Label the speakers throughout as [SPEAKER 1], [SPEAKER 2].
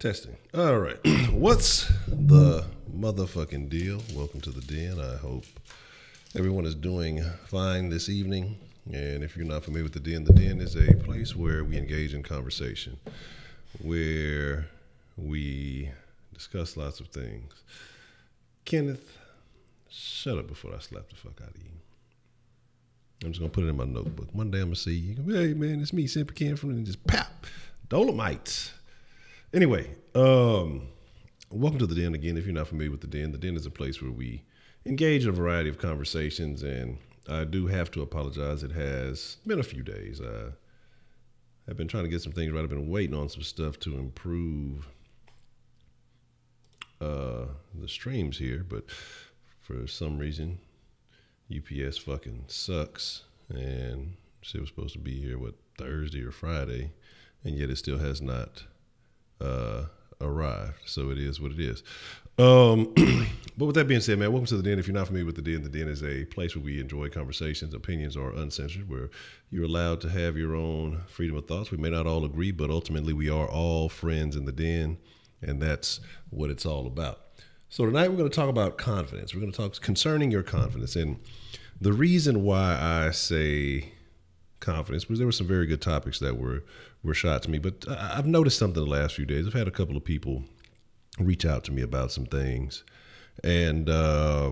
[SPEAKER 1] Testing. All right. What's the motherfucking deal? Welcome to the den. I hope everyone is doing fine this evening. And if you're not familiar with the den is a place where we engage in conversation, where we discuss lots of things. Kenneth, shut up before I slap the fuck out of you. I'm just going to put it in my notebook. One day I'm going to see you. Hey, man, it's me, ckin from, and just pop, Dolomites. Anyway, welcome to the den again. If you're not familiar with the den is a place where we engage in a variety of conversations, and I do have to apologize. It has been a few days. I've been trying to get some things right. I've been waiting on some stuff to improve the streams here, but for some reason, UPS fucking sucks, and it was supposed to be here, Thursday or Friday, and yet it still has not arrived. So it is what it is. But with that being said, man, welcome to the den. If you're not familiar with the den is a place where we enjoy conversations. Opinions are uncensored, where you're allowed to have your own freedom of thoughts. We may not all agree, but ultimately we are all friends in the den, and that's what it's all about. So tonight we're going to talk about confidence. We're going to talk concerning your confidence. And the reason why I say confidence, because there were some very good topics that were shot to me, but I've noticed something the last few days. I've had a couple of people reach out to me about some things, and I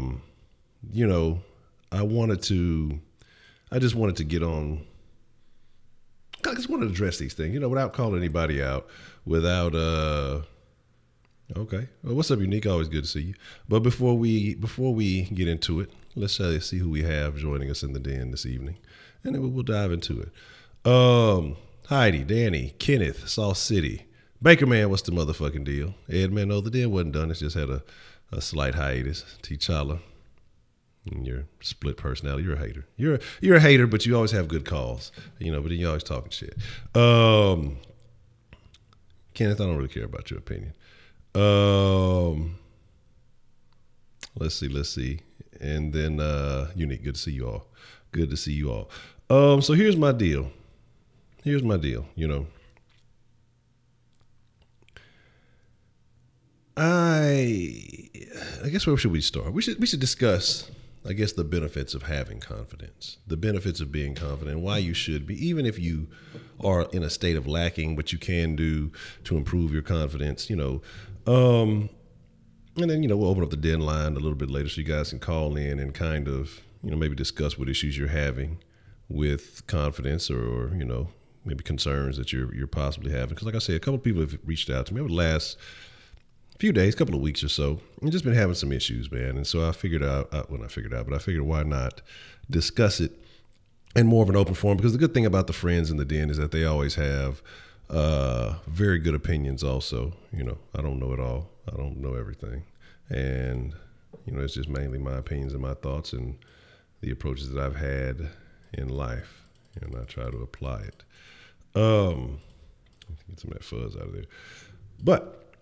[SPEAKER 1] just wanted to get on. I just wanted to address these things, without calling anybody out, without okay. Well, what's up, Unique? Always good to see you. But before we get into it, let's see who we have joining us in the den this evening, and then we'll dive into it. Heidi, Danny, Kenneth, Sauce City, Baker Man. What's the motherfucking deal? Ed Man, no, the den wasn't done. It's just had a slight hiatus. T'Challa, and your split personality. You're a hater. You're a hater, but you always have good calls. But then you always talking shit. Kenneth, I don't really care about your opinion. Let's see. And then Unique, good to see you all. Good to see you all. So here's my deal. I guess where should we start? We should discuss, I guess, the benefits of having confidence, the benefits of being confident, why you should be, even if you are in a state of lacking, what you can do to improve your confidence, and then, we'll open up the den line a little bit later so you guys can call in and kind of, maybe discuss what issues you're having with confidence or maybe concerns that you're possibly having. Because like I said, a couple of people have reached out to me over the last few days, couple of weeks or so, and just been having some issues, man. And so I figured why not discuss it in more of an open forum, because the good thing about the friends in the den is that they always have very good opinions also. I don't know it all. I don't know everything. And, it's just mainly my opinions and my thoughts and the approaches that I've had in life. And I try to apply it. Get some of that fuzz out of there. But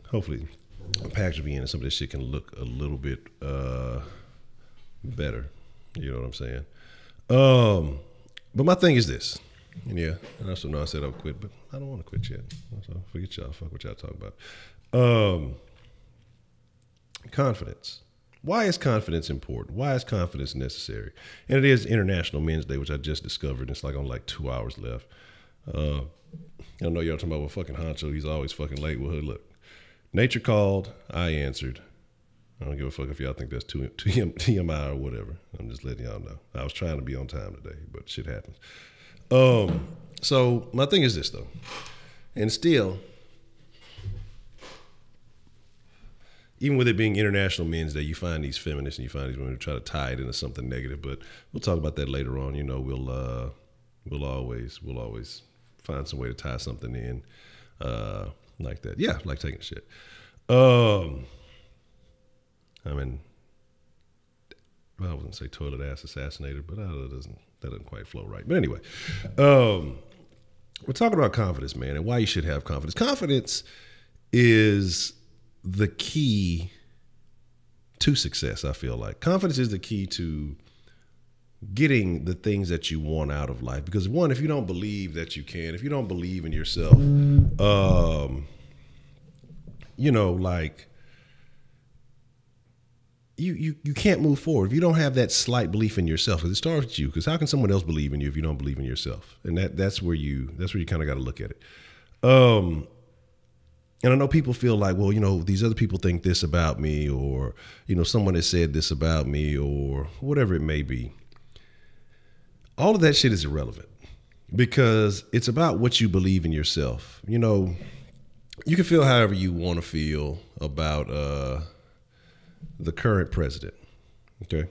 [SPEAKER 1] hopefully the package will be in and some of this shit can look a little bit better. You know what I'm saying? But my thing is this. And yeah, and I also know I said I'll quit, but I don't want to quit yet. So forget y'all. Fuck what y'all talking about. Confidence. Why is confidence important? Why is confidence necessary? And it is International Men's Day, which I just discovered. It's like on 2 hours left. I know y'all talking about, well, fucking Honcho, he's always fucking late. Well, look, nature called, I answered. I don't give a fuck if y'all think that's TMI or whatever. I'm just letting y'all know. I was trying to be on time today, but shit happens. So my thing is this, though. And still, even with it being International Men's Day, you find these feminists and you find these women who try to tie it into something negative. But we'll talk about that later on. We'll always find some way to tie something in like that. Yeah, like taking shit. I mean, well, I wouldn't say toilet ass assassinated, but that doesn't quite flow right. But anyway, we're talking about confidence, man, and why you should have confidence. Confidence is the key to success, I feel like. Confidence is the key to getting the things that you want out of life. Because one, if you don't believe that you can, if you don't believe in yourself, like you can't move forward if you don't have that slight belief in yourself. Because it starts with you. Because how can someone else believe in you if you don't believe in yourself? And that's where you kind of got to look at it. And I know people feel like, well, these other people think this about me, or, someone has said this about me, or whatever it may be. All of that shit is irrelevant because it's about what you believe in yourself. You can feel however you want to feel about the current president. Okay.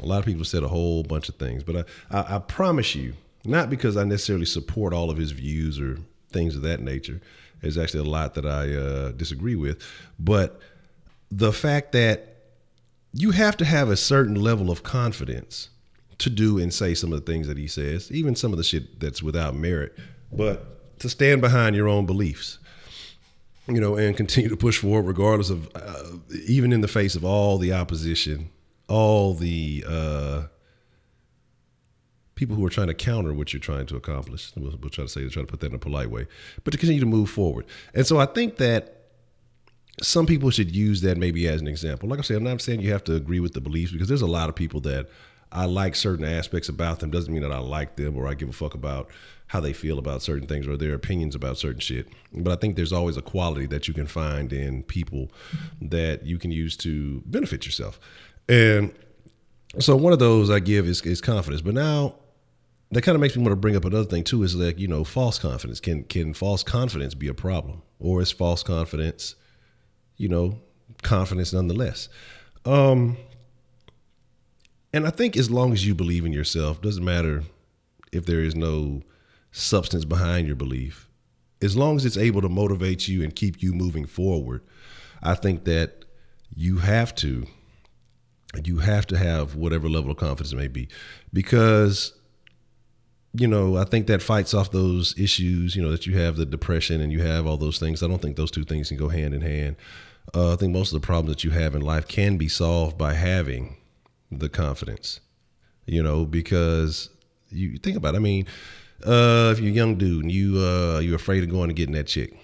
[SPEAKER 1] A lot of people said a whole bunch of things, but I promise you, not because I necessarily support all of his views or things of that nature. There's actually a lot that I disagree with, but the fact that you have to have a certain level of confidence to do and say some of the things that he says, even some of the shit that's without merit, but to stand behind your own beliefs, and continue to push forward regardless of, even in the face of all the opposition, all the people who are trying to counter what you're trying to accomplish. We'll try to put that in a polite way, but to continue to move forward. And so I think that some people should use that maybe as an example. Like I said, I'm not saying you have to agree with the beliefs, because there's a lot of people that I like certain aspects about them. Doesn't mean that I like them or I give a fuck about how they feel about certain things or their opinions about certain shit. But I think there's always a quality that you can find in people that you can use to benefit yourself. And so one of those I give is confidence. But now that kind of makes me want to bring up another thing too, is like, false confidence. Can false confidence be a problem? Or is false confidence, confidence nonetheless? And I think as long as you believe in yourself, doesn't matter if there is no substance behind your belief, as long as it's able to motivate you and keep you moving forward, I think that you have to have whatever level of confidence it may be, because I think that fights off those issues, that you have the depression and you have all those things. I don't think those two things can go hand in hand. I think most of the problems that you have in life can be solved by having the confidence, because you think about it. I mean, if you're a young dude and you're afraid of going and getting that chick,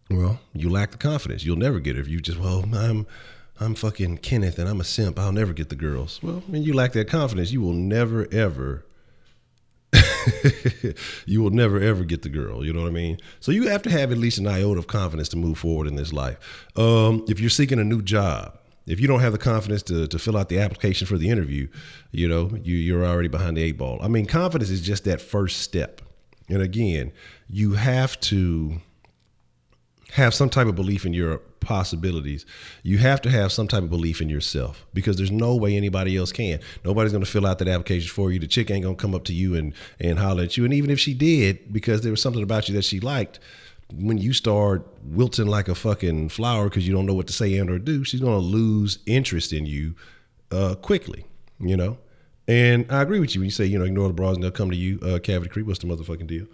[SPEAKER 1] well, you lack the confidence. You'll never get her if you just, I'm fucking Kenneth and I'm a simp. I'll never get the girls. Well, when you lack that confidence, you will never, ever you will never, ever get the girl. You know what I mean? So you have to have at least an iota of confidence to move forward in this life. If you're seeking a new job, if you don't have the confidence to fill out the application for the interview, you're already behind the eight ball. I mean, confidence is just that first step. And again, you have to have some type of belief in your possibilities. You have to have some type of belief in yourself, because there's no way anybody else can. Nobody's going to fill out that application for you. The chick ain't going to come up to you and holler at you. And even if she did, because there was something about you that she liked, when you start wilting like a fucking flower because you don't know what to say and or do, she's going to lose interest in you quickly, And I agree with you when you say, ignore the bras and they'll come to you. Cavity creep, what's the motherfucking deal?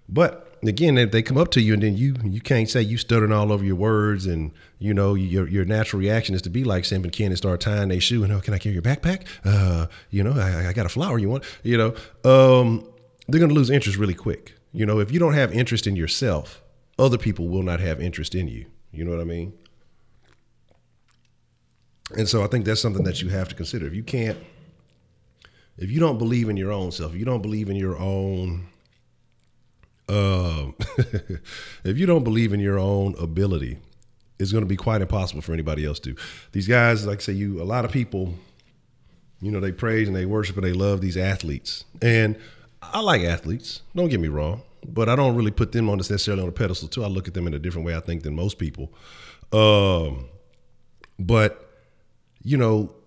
[SPEAKER 1] But again, if they come up to you and then you can't say, you stuttering all over your words, and your natural reaction is to be like Simp and Ken and start tying their shoe and, can I carry your backpack? I got a flower you want, they're going to lose interest really quick. If you don't have interest in yourself, other people will not have interest in you. You know what I mean? And so I think that's something that you have to consider. If you don't believe in your own self, if you don't believe in your own, if you don't believe in your own ability, it's going to be quite impossible for anybody else to. These guys, like I say, a lot of people, they praise and they worship and they love these athletes. And I like athletes, don't get me wrong, but I don't really put them on necessarily on a pedestal too. I look at them in a different way, I think, than most people. But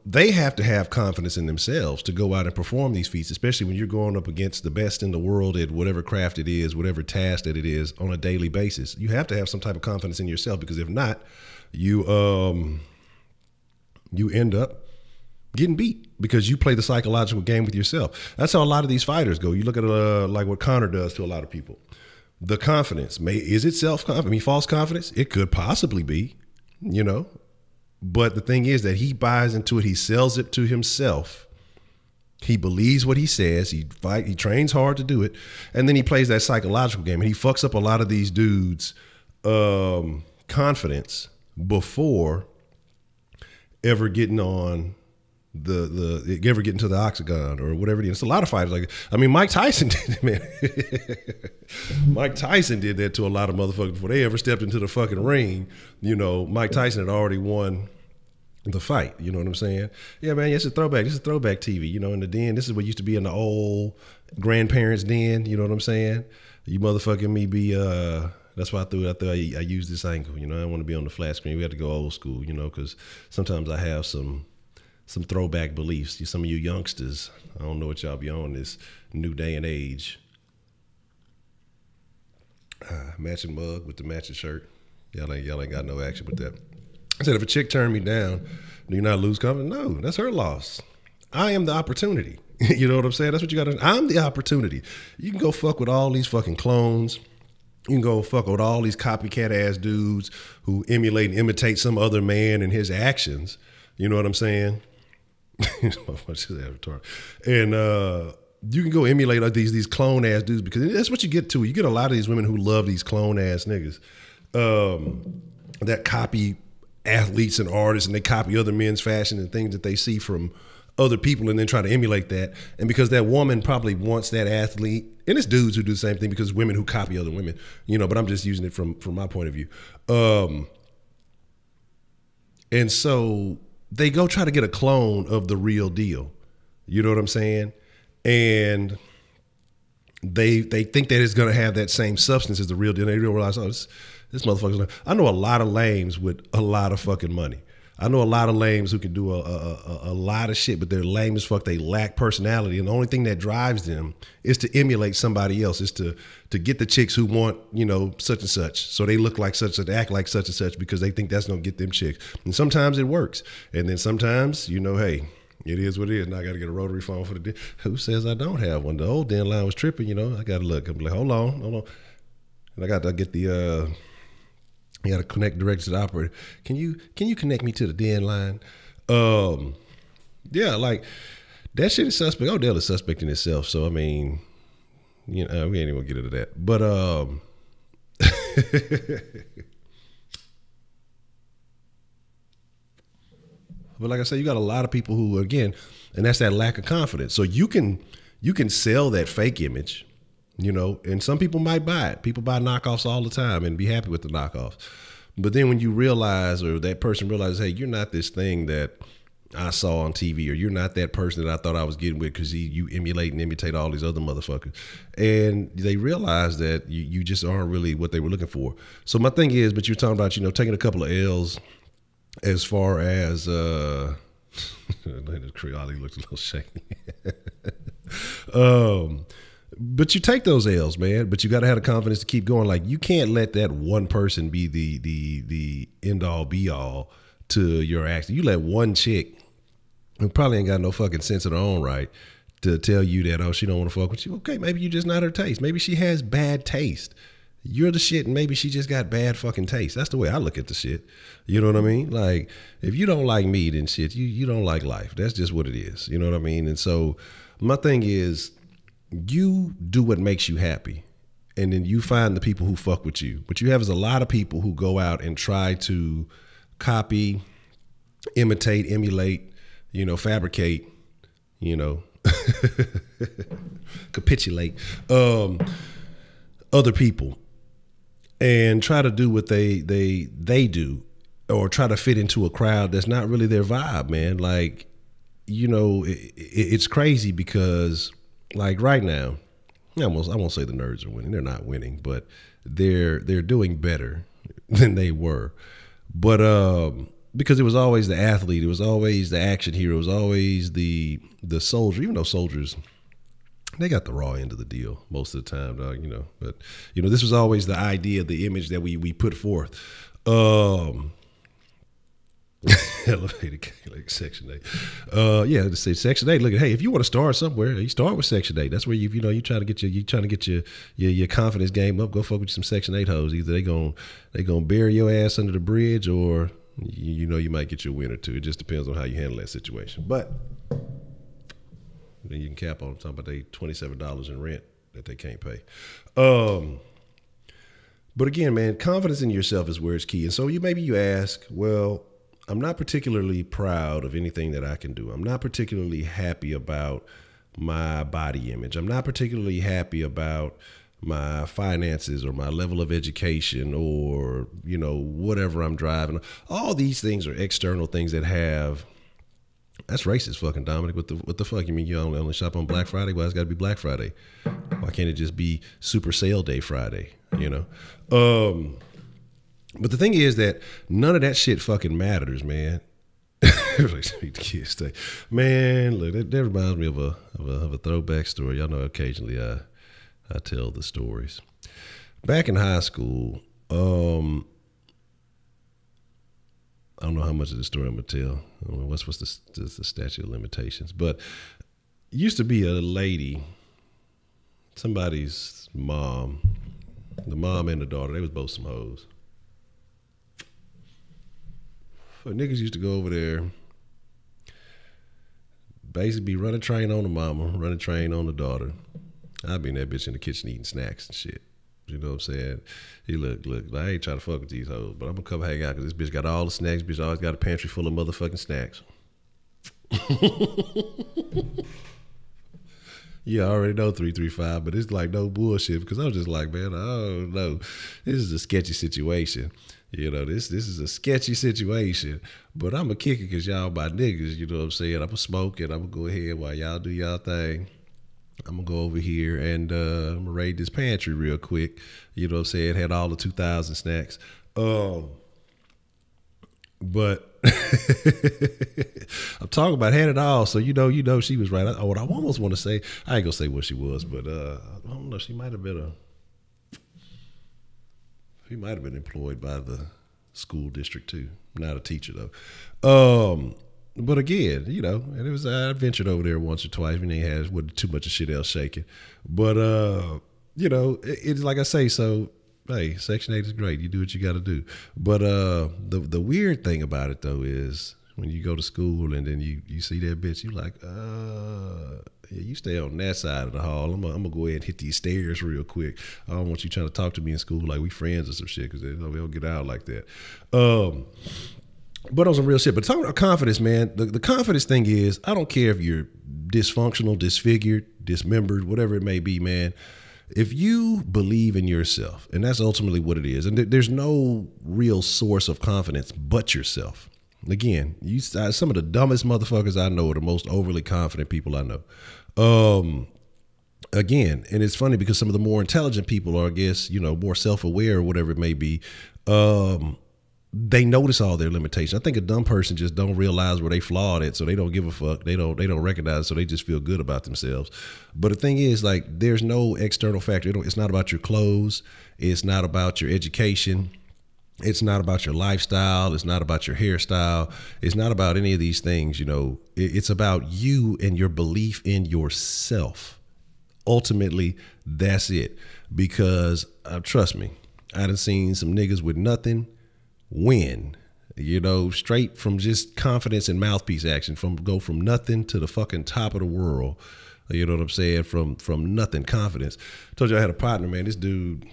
[SPEAKER 1] they have to have confidence in themselves to go out and perform these feats, especially when you're going up against the best in the world at whatever craft it is, whatever task that it is on a daily basis. You have to have some type of confidence in yourself, because if not, you end up getting beat because you play the psychological game with yourself. That's how a lot of these fighters go. You look at like what Conor does to a lot of people. The confidence, is it self-confidence? I mean, false confidence? It could possibly be, But the thing is that he buys into it. He sells it to himself. He believes what he says. He trains hard to do it. And then he plays that psychological game. And he fucks up a lot of these dudes' confidence before ever getting on the ever getting to the octagon or whatever it is. It's a lot of fighters like that. I mean, Mike Tyson did it, man. Mike Tyson did that to a lot of motherfuckers before they ever stepped into the fucking ring. You know, Mike Tyson had already won the fight. You know what I'm saying? Yeah, man, it's a throwback. This is throwback TV. You know, in the den, this is what used to be in the old grandparents' den. You know what I'm saying? You motherfucking me be that's why I used this angle. You know, I don't want to be on the flat screen. We had to go old school, you know, because sometimes I have some throwback beliefs. Some of you youngsters, I don't know what y'all be on this new day and age. Matching mug with the matching shirt. Y'all ain't got no action with that. I said, if a chick turned me down, do you not lose confidence? No, that's her loss. I am the opportunity. You know what I'm saying? That's what you got to. I'm the opportunity. You can go fuck with all these fucking clones. You can go fuck with all these copycat ass dudes who emulate and imitate some other man and his actions. You know what I'm saying? And you can go emulate like these clone ass dudes, because that's what you get to. You get a lot of these women who love these clone ass niggas that copy athletes and artists, and they copy other men's fashion and things that they see from other people and then try to emulate that. And because that woman probably wants that athlete, and it's dudes who do the same thing because women who copy other women, you know, but I'm just using it from my point of view. And so they go try to get a clone of the real deal. You know what I'm saying? And they think that it's going to have that same substance as the real deal. And they realize, oh, this motherfucker's. I know a lot of lames with a lot of fucking money. I know a lot of lames who can do a lot of shit, but they're lame as fuck. They lack personality, and the only thing that drives them is to emulate somebody else, is to get the chicks who want, you know, such and such, so they look like such and act like such and such, because they think that's gonna get them chicks. And sometimes it works, and then sometimes, you know, hey, it is what it is. Now I got to get a rotary phone for the den. Who says I don't have one? The old den line was tripping, you know. I got to look. I'm like, hold on, and I got to get the. You got to connect direct to the operator. Can you connect me to the den line? Yeah, like that shit is suspect. Odell is suspect in itself. So I mean, you know, we ain't even gonna get into that. But but like I said, you got a lot of people who, again, and that's that lack of confidence. So you can sell that fake image. You know, and some people might buy it. People buy knockoffs all the time and be happy with the knockoffs. But then when you realize, or that person realizes, hey, you're not this thing that I saw on TV, or you're not that person that I thought I was getting with, because you emulate and imitate all these other motherfuckers. And they realize that you just aren't really what they were looking for. So my thing is, but you're talking about, you know, taking a couple of L's as far as, Creole looks a little shaky. But you take those L's, man. But you got to have the confidence to keep going. Like, you can't let that one person be the end all be all to your action. You let one chick who probably ain't got no fucking sense of her own right to tell you that, oh, she don't want to fuck with you. Okay, maybe you're just not her taste. Maybe she has bad taste. You're the shit, and maybe she just got bad fucking taste. That's the way I look at the shit. You know what I mean? Like, if you don't like me, then shit, you don't like life. That's just what it is. You know what I mean? And so my thing is, you do what makes you happy, and then you find the people who fuck with you. What you have is a lot of people who go out and try to copy, imitate, emulate, you know, fabricate, you know, capitulate other people, and try to do what they do, or try to fit into a crowd that's not really their vibe, man. Like, you know, it's crazy because, like, right now, I won't say the nerds are winning. They're not winning, but they're doing better than they were. But because it was always the athlete, it was always the action hero, it was always the soldier. Even though soldiers, they got the raw end of the deal most of the time, dog. You know, but you know, this was always the idea, the image that we put forth. Elevated, like Section 8. Yeah, to say Section 8. Look at, hey, if you want to start somewhere, you start with Section 8. That's where you trying to get your confidence game up. Go fuck with some Section 8 hoes. Either they gonna bury your ass under the bridge, or you know, you might get your win or two. It just depends on how you handle that situation. But then you can cap on talking about they $27 in rent that they can't pay. But again, man, confidence in yourself is where it's key. And so maybe you ask, well, I'm not particularly proud of anything that I can do. I'm not particularly happy about my body image. I'm not particularly happy about my finances or my level of education or, whatever I'm driving. All these things are external things that have. That's racist, fucking Dominic. What the fuck? You mean you only shop on Black Friday? Well, it's got to be Black Friday. Why can't it just be Super Sale Day Friday? But the thing is that none of that shit fucking matters, man. The kids say, man, look, that reminds me of a throwback story. Y'all know occasionally I tell the stories. Back in high school, I don't know how much of the story I'm gonna tell. I don't know what's the statute of limitations, but used to be a lady, somebody's mom, the mom and the daughter. They was both some hoes. But niggas used to go over there, basically be running train on the mama, running train on the daughter. I'd be in that bitch in the kitchen eating snacks and shit. You know what I'm saying? He look, I ain't trying to fuck with these hoes, but I'm gonna come hang out because this bitch got all the snacks. Bitch always got a pantry full of motherfucking snacks. Yeah, I already know 335, but it's like no bullshit because I was just like, man, oh no, this is a sketchy situation. This is a sketchy situation, but I'm gonna kick it because y'all my niggas. You know what I'm saying? I'm gonna smoke it. I'm gonna go ahead while y'all do y'all thing. I'm gonna go over here and I'm gonna raid this pantry real quick. You know what I'm saying? It had all the 2000 snacks. But I'm talking about had it all. So you know she was right. What I almost want to say, I ain't gonna say what she was, but I don't know. She might have been employed by the school district too. Not a teacher though. But again, and it was I ventured over there once or twice. We ain't had with too much of shit else shaking. But it's like I say. So hey, Section 8 is great. You do what you got to do. But the weird thing about it though is when you go to school and then you see that bitch, you like, yeah, you stay on that side of the hall. I'm gonna go ahead and hit these stairs real quick. I don't want you trying to talk to me in school like we friends or some shit because they don't get out like that. But on some real shit. But talking about confidence, man, the confidence thing is, I don't care if you're dysfunctional, disfigured, dismembered, whatever it may be, man. If you believe in yourself, and that's ultimately what it is, and there's no real source of confidence but yourself. Again, some of the dumbest motherfuckers I know are the most overly confident people I know. Again, and it's funny because some of the more intelligent people are, I guess, more self-aware or whatever it may be, they notice all their limitations. I think a dumb person just don't realize where they flawed at, so they don't give a fuck. They don't recognize it, so they just feel good about themselves. But the thing is, like, there's no external factor. It's not about your clothes. It's not about your education. It's not about your lifestyle. It's not about your hairstyle. It's not about any of these things. It's about you and your belief in yourself. Ultimately, that's it. Because trust me, I done seen some niggas with nothing win, straight from just confidence and mouthpiece action, go from nothing to the fucking top of the world. You know what I'm saying? From nothing, confidence. Told you I had a partner, man. This dude,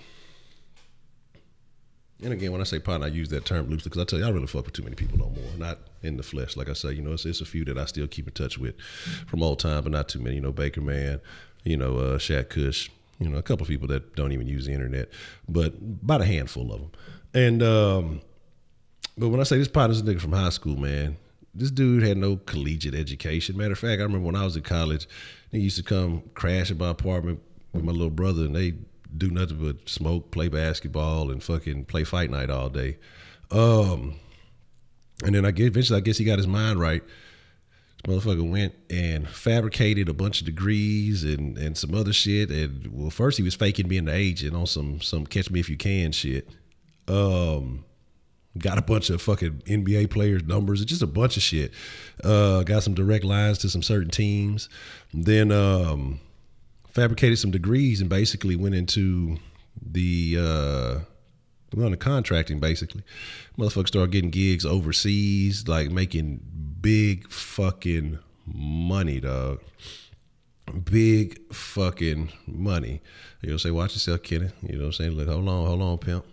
[SPEAKER 1] and again, when I say partner, I use that term loosely because I tell you, I really fuck with too many people no more. Not in the flesh, like I say. It's a few that I still keep in touch with from old time, but not too many. Baker Man, Shaq Kush, a couple people that don't even use the internet, but about a handful of them. And but when I say this partner's a nigga from high school, man, this dude had no collegiate education. Matter of fact, I remember when I was in college, he used to come crash at my apartment with my little brother, and they do nothing but smoke, play basketball, and fucking play fight night all day. And then eventually, I guess he got his mind right. This motherfucker went and fabricated a bunch of degrees and some other shit. And well, first he was faking being the agent on some catch me if you can shit. Got a bunch of fucking NBA players' numbers, just a bunch of shit. Got some direct lines to some certain teams. Then fabricated some degrees and basically went into the contracting, basically. Motherfuckers started getting gigs overseas, like making big fucking money, dog. big fucking money. You'll say, watch yourself, Kenny. You know what I'm saying? Look, hold on, pimp.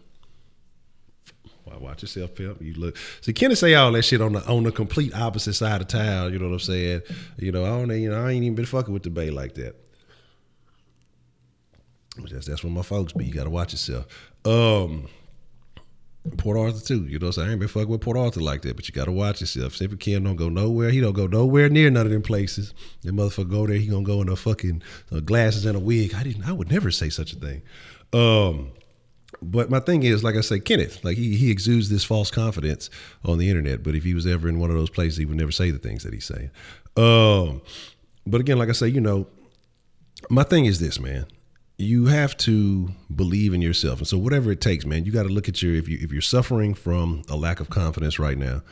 [SPEAKER 1] Watch yourself, pimp. You look. See, Kenny say all that shit on the complete opposite side of town. You know what I'm saying? You know, I ain't even been fucking with the Bay like that. But that's where my folks be. You gotta watch yourself. Port Arthur too. You know what I'm saying? I ain't been fucking with Port Arthur like that, but you gotta watch yourself. Simply Ken don't go nowhere. He don't go nowhere near none of them places. That motherfucker go there, he gonna go in a fucking glasses and a wig. I would never say such a thing. But my thing is, like I say, Kenneth, like he exudes this false confidence on the internet. But if he was ever in one of those places, he would never say the things that he's saying. But again, like I say, you know, my thing is this, man. You have to believe in yourself. And so whatever it takes, man, you got to look at if you're suffering from a lack of confidence right now,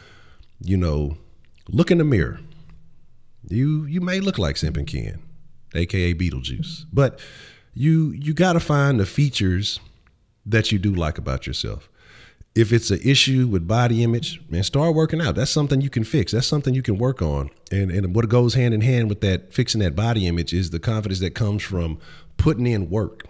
[SPEAKER 1] you know, look in the mirror. You may look like Simpin' Ken, aka Beetlejuice, but you got to find the features that you do like about yourself. If it's an issue with body image, man, start working out. That's something you can fix. That's something you can work on. And what goes hand in hand with that, fixing that body image, is the confidence that comes from putting in work.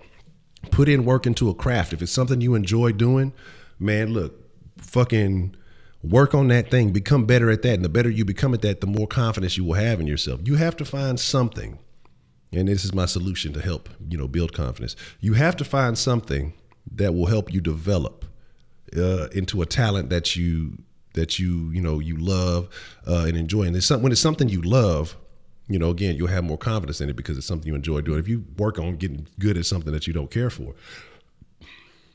[SPEAKER 1] Put in work into a craft. If it's something you enjoy doing, man, look, fucking work on that thing. Become better at that. And the better you become at that, the more confidence you will have in yourself. You have to find something. And this is my solution to help, you know, build confidence. You have to find something that will help you develop into a talent that you love and enjoy. And when it's something you love, you know, again, you'll have more confidence in it because it's something you enjoy doing. If you work on getting good at something that you don't care for,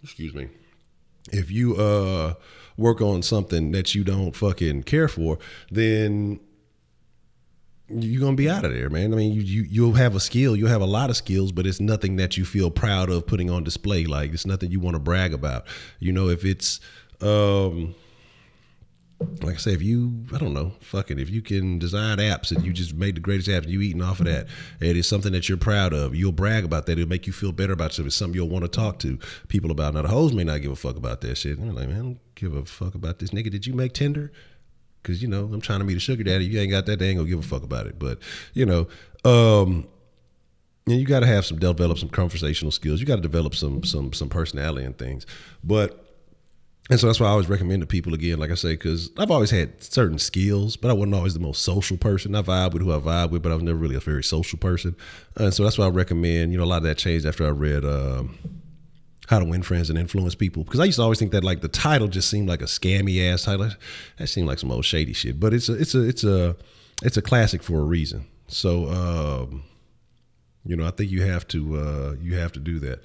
[SPEAKER 1] excuse me, if you work on something that you don't fucking care for, then you're going to be out of there, man. I mean, you'll have a skill, you'll have a lot of skills, but it's nothing that you feel proud of putting on display. Like, it's nothing you want to brag about. You know, if it's, like I say, if you can design apps and you just made the greatest apps and you eating off of that, and it's something that you're proud of, you'll brag about that. It'll make you feel better about yourself. It's something you'll want to talk to people about. Now, the hoes may not give a fuck about that shit. I'm like, man, I don't give a fuck about this. Nigga, did you make Tinder? Because, you know, I'm trying to meet a sugar daddy. You ain't got that, they ain't gonna give a fuck about it. But, you know, and you got to develop some conversational skills. You got to develop some personality and things. And so that's why I always recommend to people, again, like I say, because I've always had certain skills, but I wasn't always the most social person. I vibe with who I vibe with, but I was never really a very social person. And so that's why I recommend, you know, a lot of that changed after I read How to Win Friends and Influence People. Because I used to always think that, like, the title just seemed like a scammy ass title. That seemed like some old shady shit. But it's a classic for a reason. So you know, I think you have to do that.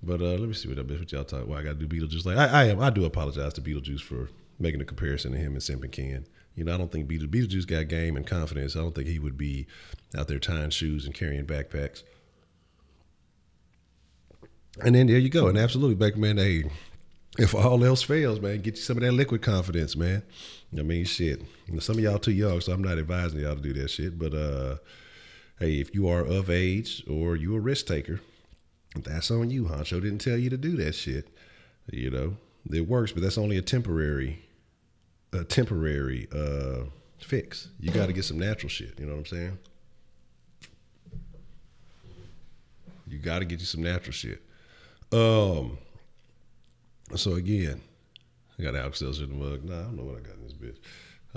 [SPEAKER 1] But let me see what y'all talk. Why I got to do Beetlejuice? Like I do apologize to Beetlejuice for making a comparison to him and Simpin' Ken. You know, I don't think Beetlejuice got game and confidence. I don't think he would be out there tying shoes and carrying backpacks. And then there you go. And absolutely, Baker, man, hey, if all else fails, man, get you some of that liquid confidence, man. I mean, shit. Some of y'all too young, so I'm not advising y'all to do that shit. But hey, if you are of age or you a risk taker, that's on you. Honcho didn't tell you to do that shit. You know, it works, but that's only a temporary fix. You got to get some natural shit. You know what I'm saying? You got to get you some natural shit. So again, I got Alex Seltzer in the mug. Nah, I don't know what I got in this bitch.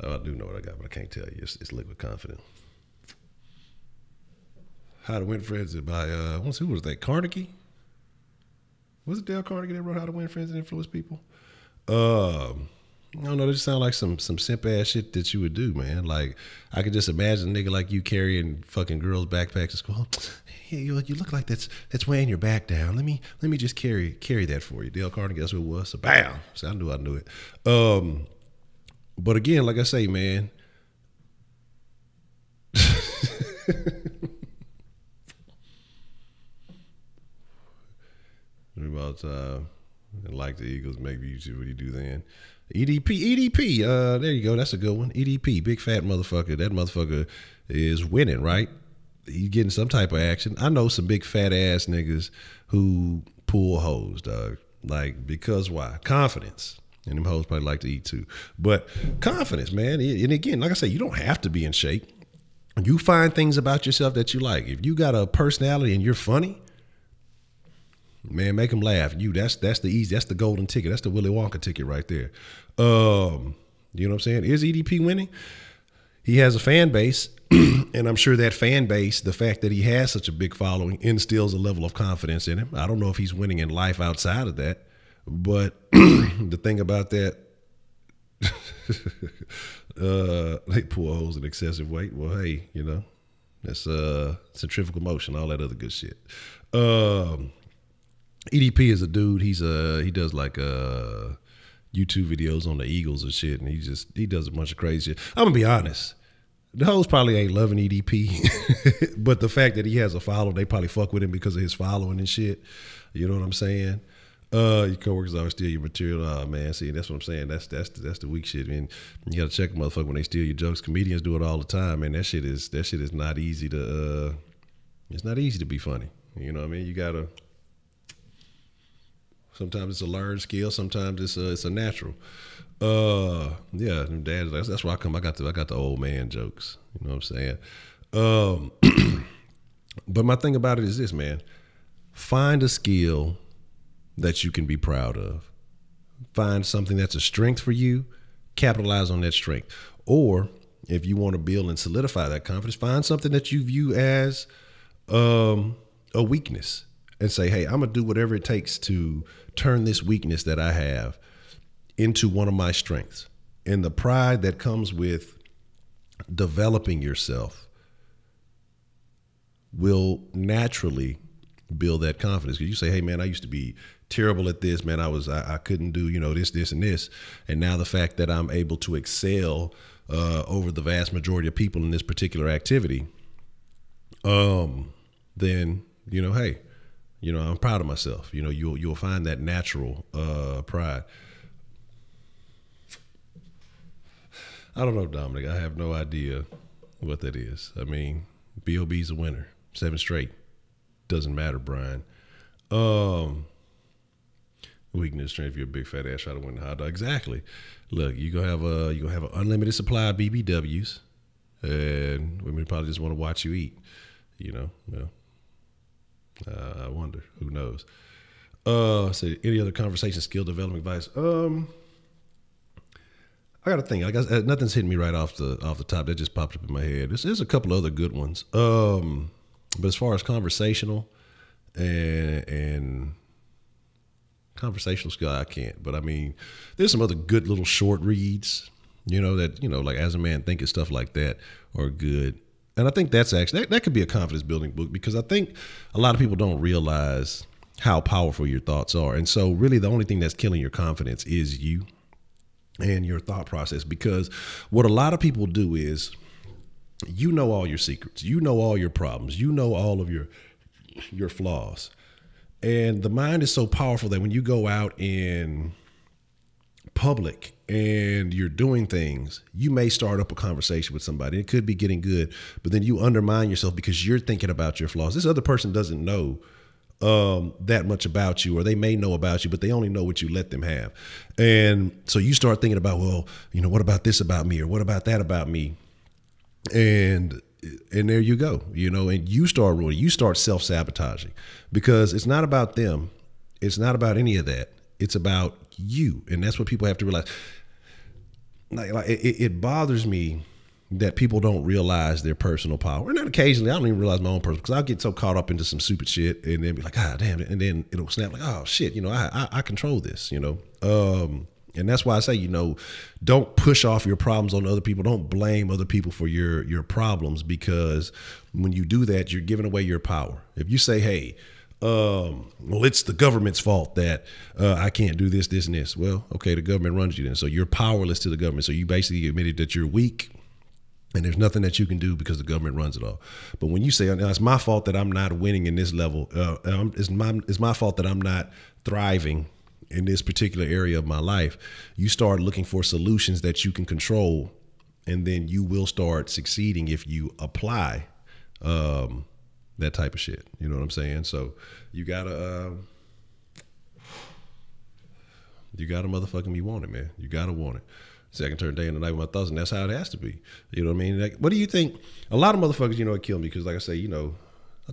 [SPEAKER 1] I do know what I got, but I can't tell you. It's liquid confident. How to Win Friends by who was that? Carnegie? Was it Dale Carnegie that wrote How to Win Friends and Influence People? I don't know. It just sounds like some simp ass shit that you would do, man. Like, I could just imagine a nigga like you carrying fucking girls' backpacks to school. Hey, you look like that's weighing your back down. Let me just carry that for you. Dale Carnegie, that's what it was. So bam. So I knew it. But again, like I say, man. About like the Eagles, maybe you see what you do then. EDP. There you go. That's a good one. EDP, big fat motherfucker. That motherfucker is winning, right? He's getting some type of action. I know some big fat ass niggas who pull hoes, dog. Like, because why? Confidence. And them hoes probably like to eat too. But confidence, man. And again, like I say, you don't have to be in shape. You find things about yourself that you like. If you got a personality and you're funny, man, make them laugh. That's the golden ticket. That's the Willy Wonka ticket right there. You know what I'm saying? Is EDP winning? He has a fan base, and I'm sure that fan base, the fact that he has such a big following, instills a level of confidence in him. I don't know if he's winning in life outside of that, but the thing about that, they poor hoes in excessive weight. Well, hey, you know, that's centrifugal motion, all that other good shit. EDP is a dude. He does like YouTube videos on the Eagles and shit, and he does a bunch of crazy shit. I'm gonna be honest. The hoes probably ain't loving EDP, but the fact that he has a follower, they probably fuck with him because of his following and shit. You know what I'm saying? Your coworkers always steal your material. Oh man, see, that's what I'm saying. That's the weak shit. I mean, you gotta check a motherfucker when they steal your jokes. Comedians do it all the time, man. That shit is not easy to. It's not easy to be funny. You know what I mean? You gotta. Sometimes it's a learned skill. Sometimes it's a natural. Yeah, dad. That's where I come. I got the old man jokes. You know what I'm saying? But my thing about it is this, man. Find a skill that you can be proud of. Find something that's a strength for you, capitalize on that strength. Or if you want to build and solidify that confidence, find something that you view as a weakness and say, hey, I'm gonna do whatever it takes to turn this weakness that I have into one of my strengths. And the pride that comes with developing yourself will naturally build that confidence. Because you say, hey man, I used to be terrible at this, man. I couldn't do, you know, this and this. And now the fact that I'm able to excel over the vast majority of people in this particular activity, then, you know, hey, you know, I'm proud of myself. You know, you'll find that natural pride. I don't know, Dominic. I have no idea what that is. I mean, B.O.B.'s a winner. 7 straight. Doesn't matter, Brian. Weakness, strength. If you're a big fat ass, try to win the hot dog. Exactly. Look, you gonna have an unlimited supply of BBWs, and women probably just want to watch you eat. You know. Well, I wonder. Who knows? So any other conversation, skill development advice? I got to think. I guess nothing's hitting me right off the top. That just popped up in my head. There's a couple other good ones. But as far as conversational and conversational skill, I can't. But I mean, there's some other good little short reads, you know, that, you know, like As a Man Thinketh, stuff like that are good. And I think that's actually, that could be a confidence building book, because I think a lot of people don't realize how powerful your thoughts are. And so really the only thing that's killing your confidence is you and your thought process. Because what a lot of people do is, you know all your secrets, you know all your problems, you know all of your flaws. And the mind is so powerful that when you go out in public and you're doing things, you may start up a conversation with somebody. It could be getting good, but then you undermine yourself because you're thinking about your flaws. This other person doesn't know that much about you, or they may know about you, but they only know what you let them have. And so you start thinking about, well, you know, what about this about me, or what about that about me? And there you go, you know, and you start ruining, you start self-sabotaging, because it's not about them. It's not about any of that. It's about you. And that's what people have to realize. Like it bothers me that people don't realize their personal power. And then occasionally I don't even realize my own personal, because I'll get so caught up into some stupid shit and then be like, ah, damn it. And then it'll snap like, oh shit, you know, I control this, you know? And that's why I say, you know, don't push off your problems on other people. Don't blame other people for your problems, because when you do that, you're giving away your power. If you say, hey, well, it's the government's fault that I can't do this, this, and this. Well, okay, the government runs you then. So you're powerless to the government. So you basically admitted that you're weak and there's nothing that you can do because the government runs it all. But when you say, oh, it's my fault that I'm not winning in this level, it's my fault that I'm not thriving in this particular area of my life, you start looking for solutions that you can control, and then you will start succeeding if you apply that type of shit. You know what I'm saying? So you gotta You gotta motherfucking be wanted, man. You gotta want it. Second turn day and the night with my thoughts, and that's how it has to be. You know what I mean? Like, what do you think? A lot of motherfuckers, it kill me because, like I say, I don't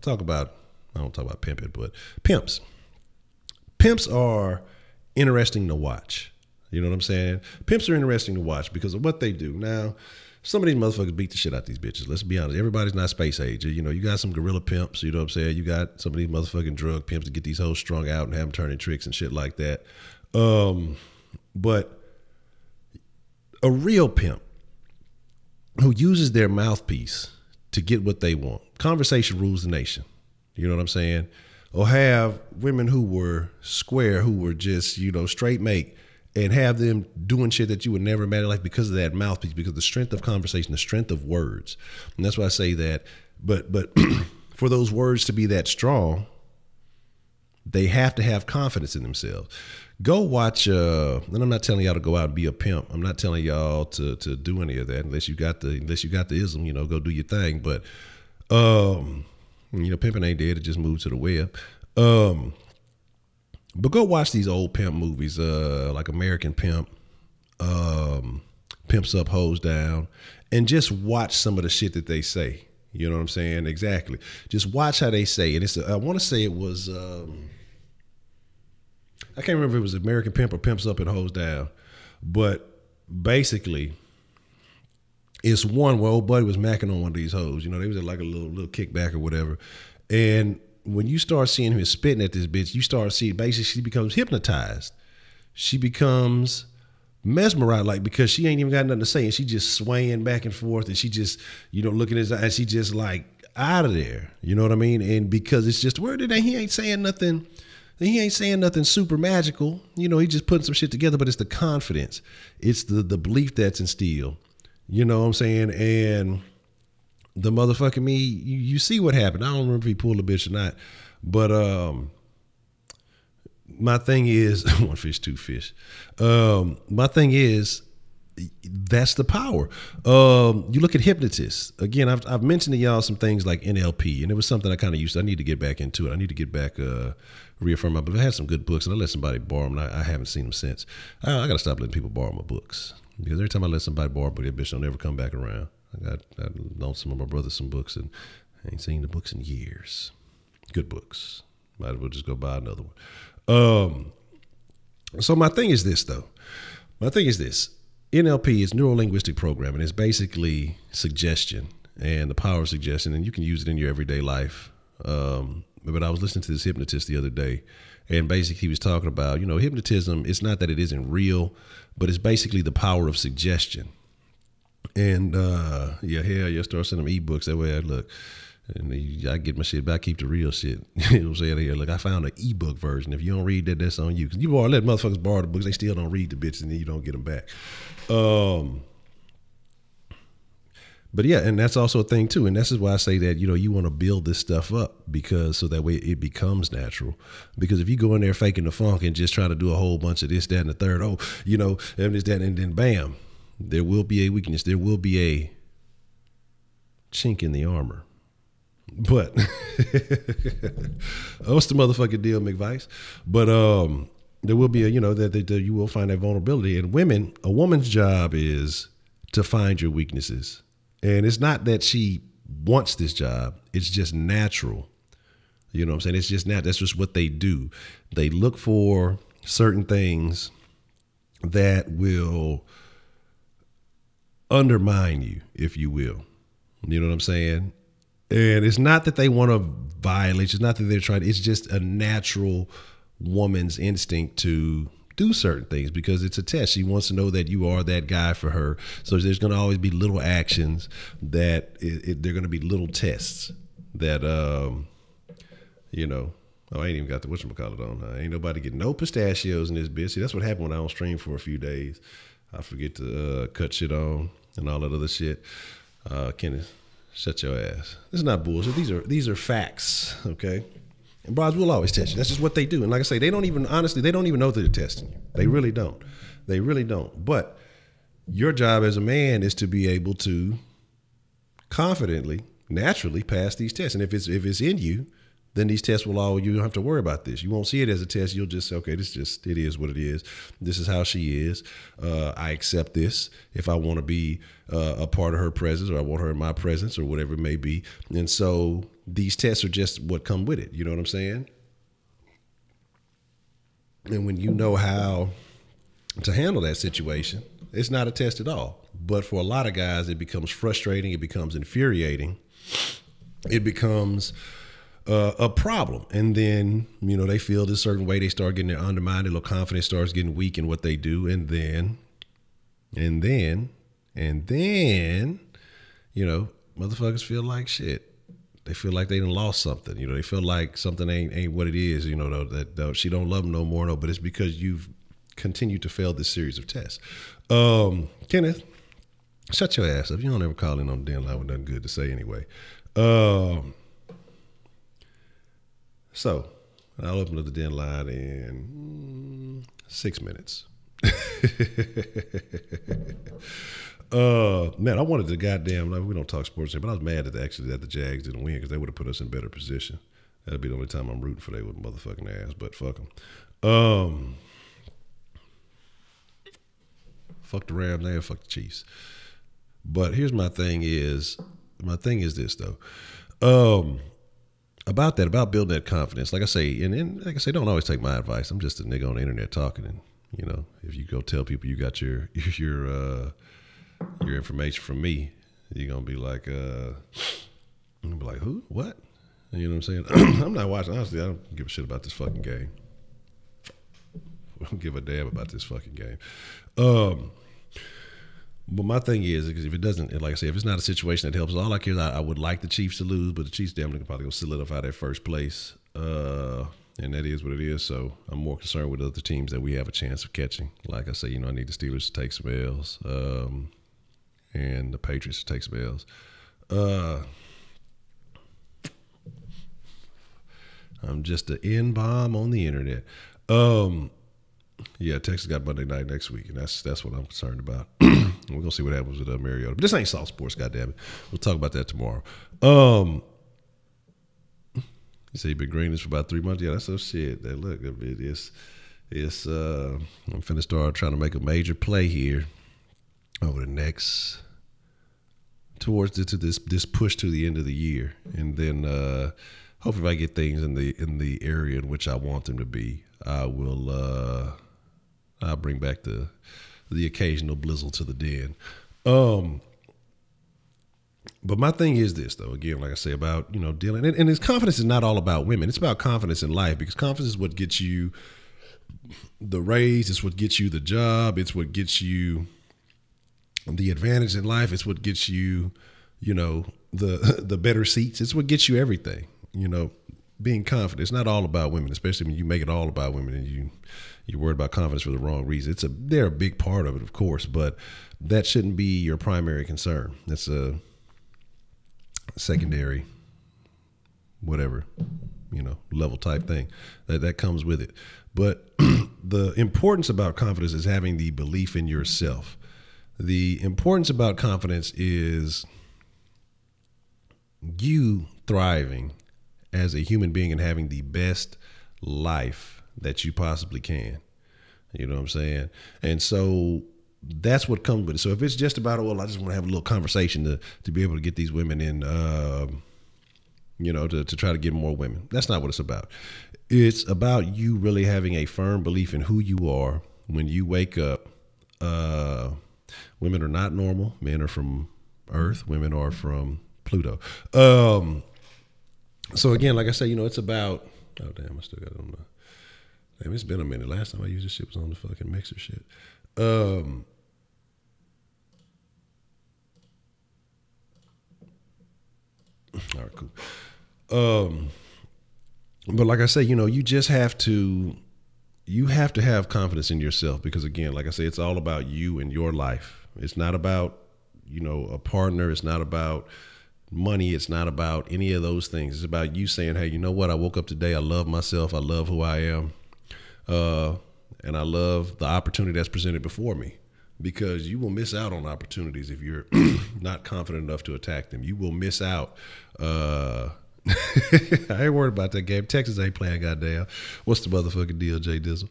[SPEAKER 1] talk about pimping, but pimps. Pimps are interesting to watch. You know what I'm saying? Pimps are interesting to watch because of what they do. Now, some of these motherfuckers beat the shit out these bitches. Let's be honest. Everybody's not space age. You got some gorilla pimps, you know what I'm saying? You got some of these motherfucking drug pimps to get these hoes strung out and have them turning tricks and shit like that. But a real pimp who uses their mouthpiece to get what they want. Conversation rules the nation. You know what I'm saying? Or have women who were square, who were just, straight make, and have them doing shit that you would never imagine, like because of that mouthpiece, because of the strength of conversation, the strength of words. And that's why I say that. But for those words to be that strong, they have to have confidence in themselves. Go watch, and I'm not telling y'all to go out and be a pimp. I'm not telling y'all to do any of that unless you got the ism, go do your thing. But pimping ain't dead, it just moved to the web. But go watch these old pimp movies, like American Pimp, Pimps Up, Hoes Down, and just watch some of the shit that they say. You know what I'm saying? Exactly. Just watch how they say it. I want to say it was, I can't remember if it was American Pimp or Pimps Up and Hoes Down, but basically it's one where old buddy was macking on one of these hoes. They was at like a little kickback or whatever. And when you start seeing him spitting at this bitch, you start seeing basically she becomes hypnotized. She becomes mesmerized, like, because she ain't even got nothing to say, and she just swaying back and forth, and she just, looking at his eyes, she just like out of there. You know what I mean? And because it's just word today, he ain't saying nothing. He ain't saying nothing super magical. He just putting some shit together, but it's the confidence. It's the belief that's instilled. You know what I'm saying? And the motherfucking me, you see what happened. I don't remember if he pulled a bitch or not, but my thing is, one fish, two fish. My thing is, that's the power. You look at hypnotists. Again, I've mentioned to y'all some things like NLP, and it was something I kind of used to. I need to get back into it. I need to get back, reaffirm my belief. I had some good books, and I let somebody borrow them, and I haven't seen them since. I got to stop letting people borrow my books, because every time I let somebody borrow a book, that bitch don't ever come back around. I loaned some of my brothers some books, and I ain't seen the books in years. Good books. Might as well just go buy another one. So my thing is this, though. My thing is this. NLP is neuro-linguistic programming. It's basically suggestion and the power of suggestion, and you can use it in your everyday life. But I was listening to this hypnotist the other day, and basically he was talking about, hypnotism, it's not that it isn't real, but it's basically the power of suggestion. And start sending them ebooks. That way I look, and I get my shit, but I keep the real shit. You know what I'm saying? Here, look, I found an ebook version. If you don't read that, that's on you. Because you let motherfuckers borrow the books, they still don't read the bitches, and then you don't get them back. But yeah, and that's also a thing too. And this is why I say that, you want to build this stuff up, because so that way it becomes natural. Because if you go in there faking the funk and just try to do a whole bunch of this, that, and the third, and this, that, and then bam, there will be a weakness. There will be a chink in the armor. But what's the motherfucking deal, McVice? But there will be that you will find that vulnerability. And a woman's job is to find your weaknesses. And it's not that she wants this job. It's just natural. You know what I'm saying? It's just that's just what they do. They look for certain things that will undermine you, if you will. You know what I'm saying? And it's not that they want to violate. It's not that they're trying. It's just a natural woman's instinct to do certain things, because it's a test. She wants to know that you are that guy for her. So there's going to always be little actions that they're going to be little tests that, I ain't even got the whatchamacallit on. Ain't nobody getting no pistachios in this bitch. See, that's what happened when I don't stream for a few days. I forget to cut shit on and all that other shit. Kenneth, shut your ass. This is not bullshit. These are facts, okay? And bros will always test you. That's just what they do. And like I say, they don't even know that they're testing you. They really don't. They really don't. But your job as a man is to be able to confidently, naturally pass these tests. And if it's in you, then these tests you don't have to worry about this. You won't see it as a test. You'll just say, okay, it is what it is. This is how she is. I accept this if I want to be a part of her presence, or I want her in my presence, or whatever it may be. And so these tests are just what come with it. You know what I'm saying? And when you know how to handle that situation, it's not a test at all. But for a lot of guys, it becomes frustrating. It becomes infuriating. It becomes a problem. And then, they feel this certain way. They start getting undermined. Their little confidence starts getting weak in what they do. And then, motherfuckers feel like shit. They feel like they done lost something. They feel like something ain't what it is, that she don't love them no more. No, but it's because you've continued to fail this series of tests. Kenneth, shut your ass up. You don't ever call in on the damn line with nothing good to say anyway. So I'll open up the den line in 6 minutes. Man, I wanted to we don't talk sports here, but I was mad that the Jags didn't win because they would have put us in better position. That'd be the only time I'm rooting for they with motherfucking ass, but fuck them. Fuck the Rams and fuck the Chiefs. But here's my thing is this though. About building that confidence, like I say, don't always take my advice. I'm just a nigga on the internet talking, and if you go tell people you got your information from me, you're gonna be like, who, what? You know what I'm saying? I'm not watching. Honestly, I don't give a shit about this fucking game. I don't give a damn about this fucking game. But my thing is, because if it doesn't, like I say, if it's not a situation that helps, all I care is I would like the Chiefs to lose, but the Chiefs damn near probably go solidify their first place. And that is what it is. So I'm more concerned with other teams that we have a chance of catching. Like I say, I need the Steelers to take some L's, and the Patriots to take some L's. I'm just an N-bomb on the internet. Yeah, Texas got Monday night next week, and that's what I'm concerned about. We're gonna see what happens with Mariota. But this ain't South Sports, goddammit. We'll talk about that tomorrow. You say you've been green this for about 3 months? Yeah, that's some shit. That look, it's I'm finna start trying to make a major play here over the next towards this push to the end of the year, and then hopefully if I get things in the area in which I want them to be, I will I'll bring back the occasional blizzle to the den. But my thing is this, though, again, like I say, about, dealing, and his confidence is not all about women. It's about confidence in life, because confidence is what gets you the raise. It's what gets you the job. It's what gets you the advantage in life. It's what gets you, the better seats. It's what gets you everything, being confident. It's not all about women, especially when you make it all about women and you're worried about confidence for the wrong reason. They're a big part of it, of course, but that shouldn't be your primary concern. That's a secondary, whatever, level type thing that comes with it. But the importance about confidence is having the belief in yourself. The importance about confidence is you thriving as a human being and having the best life that you possibly can. You know what I'm saying? And so that's what comes with it. So if it's just about, I just want to have a little conversation to be able to get these women in, to try to get more women. That's not what it's about. It's about you really having a firm belief in who you are when you wake up. Women are not normal. Men are from Earth. Women are from Pluto. So again, like I say, it's about, oh damn, I still got it on my, damn, it's been a minute. Last time I used this shit was on the fucking mixer shit. All right, cool. But like I say, you just have to have confidence in yourself, because again, like I say, it's all about you and your life. It's not about, a partner. It's not about money. It's not about any of those things. It's about you saying, hey, you know what? I woke up today. I love myself. I love who I am. And I love the opportunity that's presented before me, because you will miss out on opportunities if you're not confident enough to attack them. You will miss out, I ain't worried about that game. Texas ain't playing goddamn. What's the motherfucking deal, Jay Dizzle?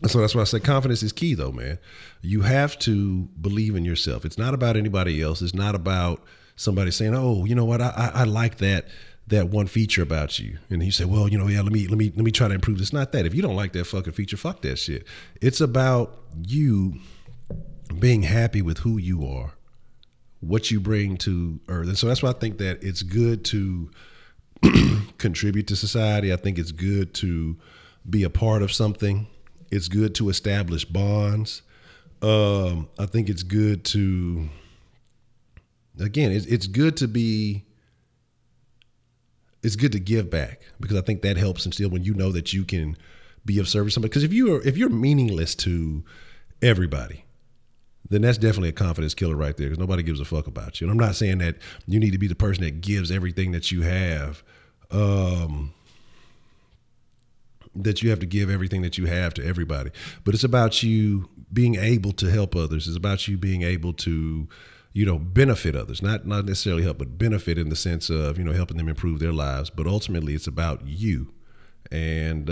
[SPEAKER 1] So that's why I say confidence is key, though, man. You have to believe in yourself. It's not about anybody else. It's not about somebody saying, "Oh, you know what? I like that one feature about you." And you say, "Well, yeah, let me try to improve." It's not that. If you don't like that fucking feature, fuck that shit. It's about you being happy with who you are, what you bring to earth. And so that's why I think that it's good to contribute to society. I think it's good to be a part of something. It's good to establish bonds. I think it's good to, again, it's good to be, it's good to give back, because I think that helps instill when you know that you can be of service to somebody. Because if you're meaningless to everybody, then that's definitely a confidence killer right there, because nobody gives a fuck about you. And I'm not saying that you need to be the person that gives everything that you have, that you have to give everything that you have to everybody. But it's about you being able to help others. It's about you being able to, benefit others, not necessarily help, but benefit in the sense of, helping them improve their lives. But ultimately it's about you and,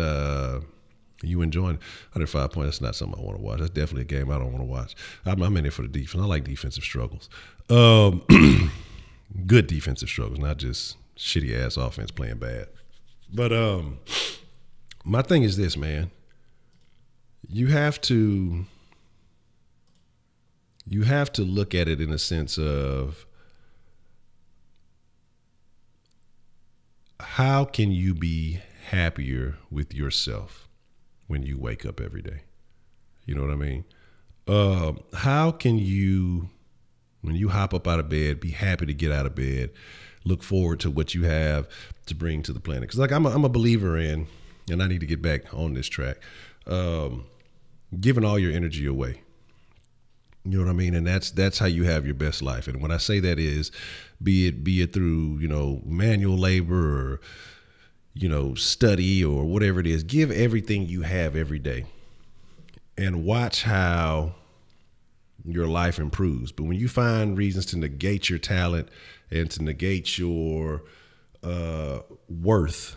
[SPEAKER 1] you enjoying 105 points. That's not something I want to watch. That's definitely a game I don't want to watch. I'm in it for the defense. I like defensive struggles. Good defensive struggles, not just shitty ass offense playing bad. But my thing is this, man. You have to look at it in a sense of, how can you be happier with yourself when you wake up every day? You know what I mean? How can you, when you hop up out of bed, be happy to get out of bed, look forward to what you have to bring to the planet? Because I'm a believer in, and I need to get back on this track, giving all your energy away. You know what I mean? And that's how you have your best life. And when I say that is, be it through, manual labor or, study or whatever it is, give everything you have every day and watch how your life improves. But when you find reasons to negate your talent and to negate your worth,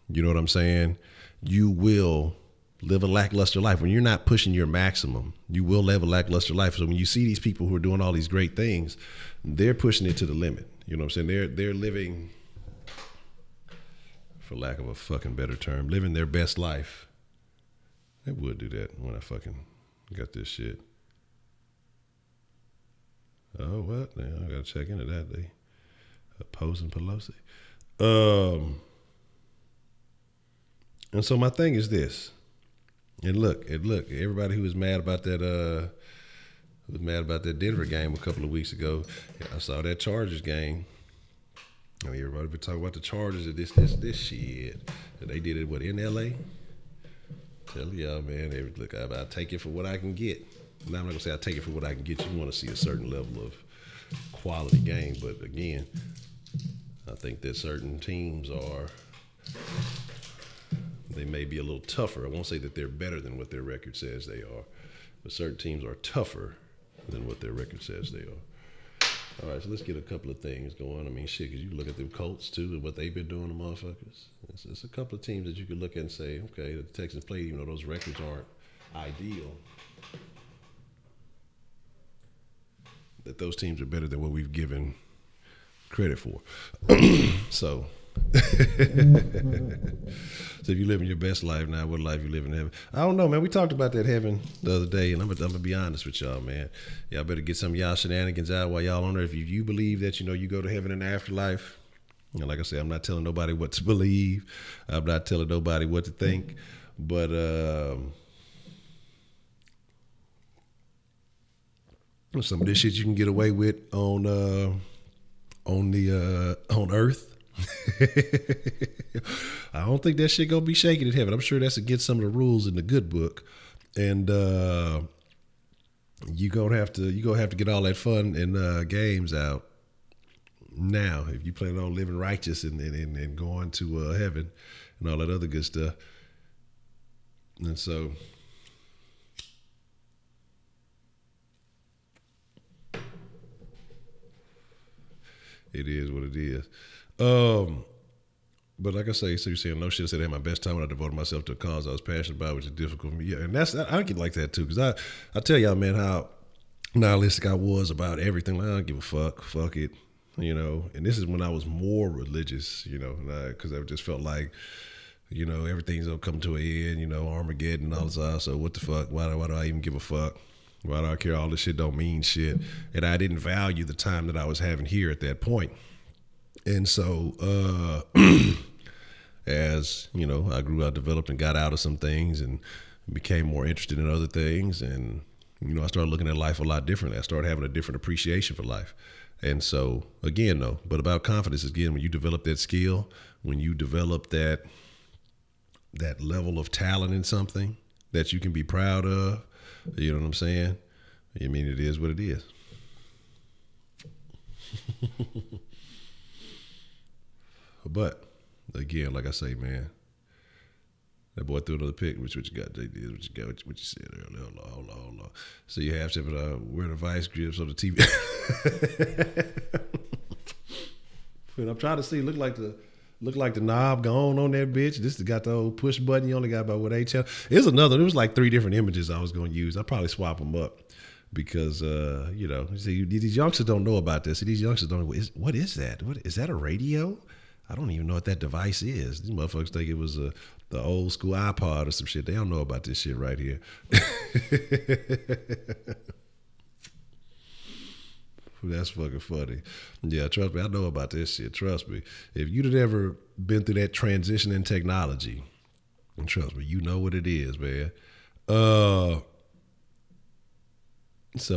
[SPEAKER 1] you know what I'm saying? You will live a lackluster life. When you're not pushing your maximum, you will live a lackluster life. So when you see these people who are doing all these great things, they're pushing it to the limit. You know what I'm saying? They're living, for lack of a fucking better term, living their best life. They would do that when I fucking got this shit. Oh, what? Now I gotta check into that. They opposing Pelosi. And so my thing is this. And look, everybody who was mad about that Denver game a couple of weeks ago. I saw that Chargers game. I mean, everybody been talking about the Chargers and this shit. And they did it, in LA? Tell y'all, man, look, I take it for what I can get. Now I'm not gonna say I take it for what I can get. You want to see a certain level of quality game, but again, I think that certain teams they may be a little tougher. I won't say that they're better than what their record says they are, but certain teams are tougher than what their record says they are. All right, so let's get a couple of things going. I mean, shit, because you look at them Colts, too, and what they've been doing to motherfuckers. It's a couple of teams that you could look at and say, okay, the Texans played, even though those records aren't ideal, that those teams are better than what we've given credit for. So... So if you live in your best life now, what life you live in heaven? I don't know, man. We talked about that heaven the other day, and I'm gonna be honest with y'all, man. Y'all better get some of y'all shenanigans out while y'all on there. If you believe that you go to heaven in the afterlife, like I said, I'm not telling nobody what to believe. I'm not telling nobody what to think, but some of this shit you can get away with on Earth. I don't think that shit gonna be shaking in heaven. I'm sure that's against some of the rules in the good book, and you gonna have to get all that fun and games out now if you plan on living righteous and going to heaven and all that other good stuff. And so It is what it is. But like I say, so you're saying no shit. I said I had my best time when I devoted myself to a cause I was passionate about, which is difficult for me. Yeah, and I get like that too, because I tell y'all, man, how nihilistic I was about everything. Like, I don't give a fuck it, you know. And this is when I was more religious, you know, because I just felt like, you know, everything's gonna come to an end, you know, Armageddon and all this stuff. So what the fuck? Why do I even give a fuck? Why do I care? All this shit don't mean shit. And I didn't value the time that I was having here at that point. And so, as you know, I grew up, developed, and got out of some things, and became more interested in other things, and you know, I started looking at life a lot differently. I started having a different appreciation for life. And so, again, though, but about confidence, again, when you develop that skill, when you develop that level of talent in something that you can be proud of, you know what I'm saying? I mean, it is what it is. But again, like I say, man, that boy threw another pick. What you got, JD? What you got? What you said earlier? Hold on. So you have to wear the vice grips on the TV. But I'm trying to see. Look like the knob gone on that bitch. This has got the old push button. You only got about what 8 channels. There was like 3 different images I was going to use. I'll probably swap them up because you know, see, these youngsters don't know about this. See, these youngsters don't. What is that? What is that? A radio? I don't even know what that device is. These motherfuckers think it was the old school iPod or some shit. They don't know about this shit right here. That's fucking funny. Yeah, trust me, I know about this shit. Trust me. If you'd have ever been through that transition in technology, and trust me, you know what it is, man. So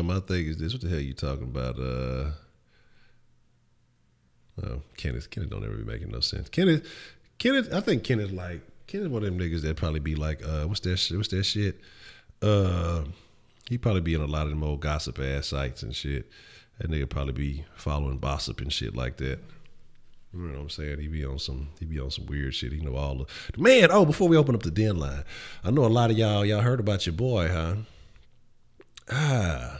[SPEAKER 1] my thing is this. What the hell you talking about? Kenneth don't ever be making no sense. Kenneth, I think Kenneth one of them niggas that probably be like, what's that shit? He probably be in a lot of them old gossip ass sites and shit. That nigga probably be following gossip and shit like that. You know what I'm saying? He be on some weird shit. He know all the man. Oh, before we open up the den line, I know a lot of y'all heard about your boy, huh?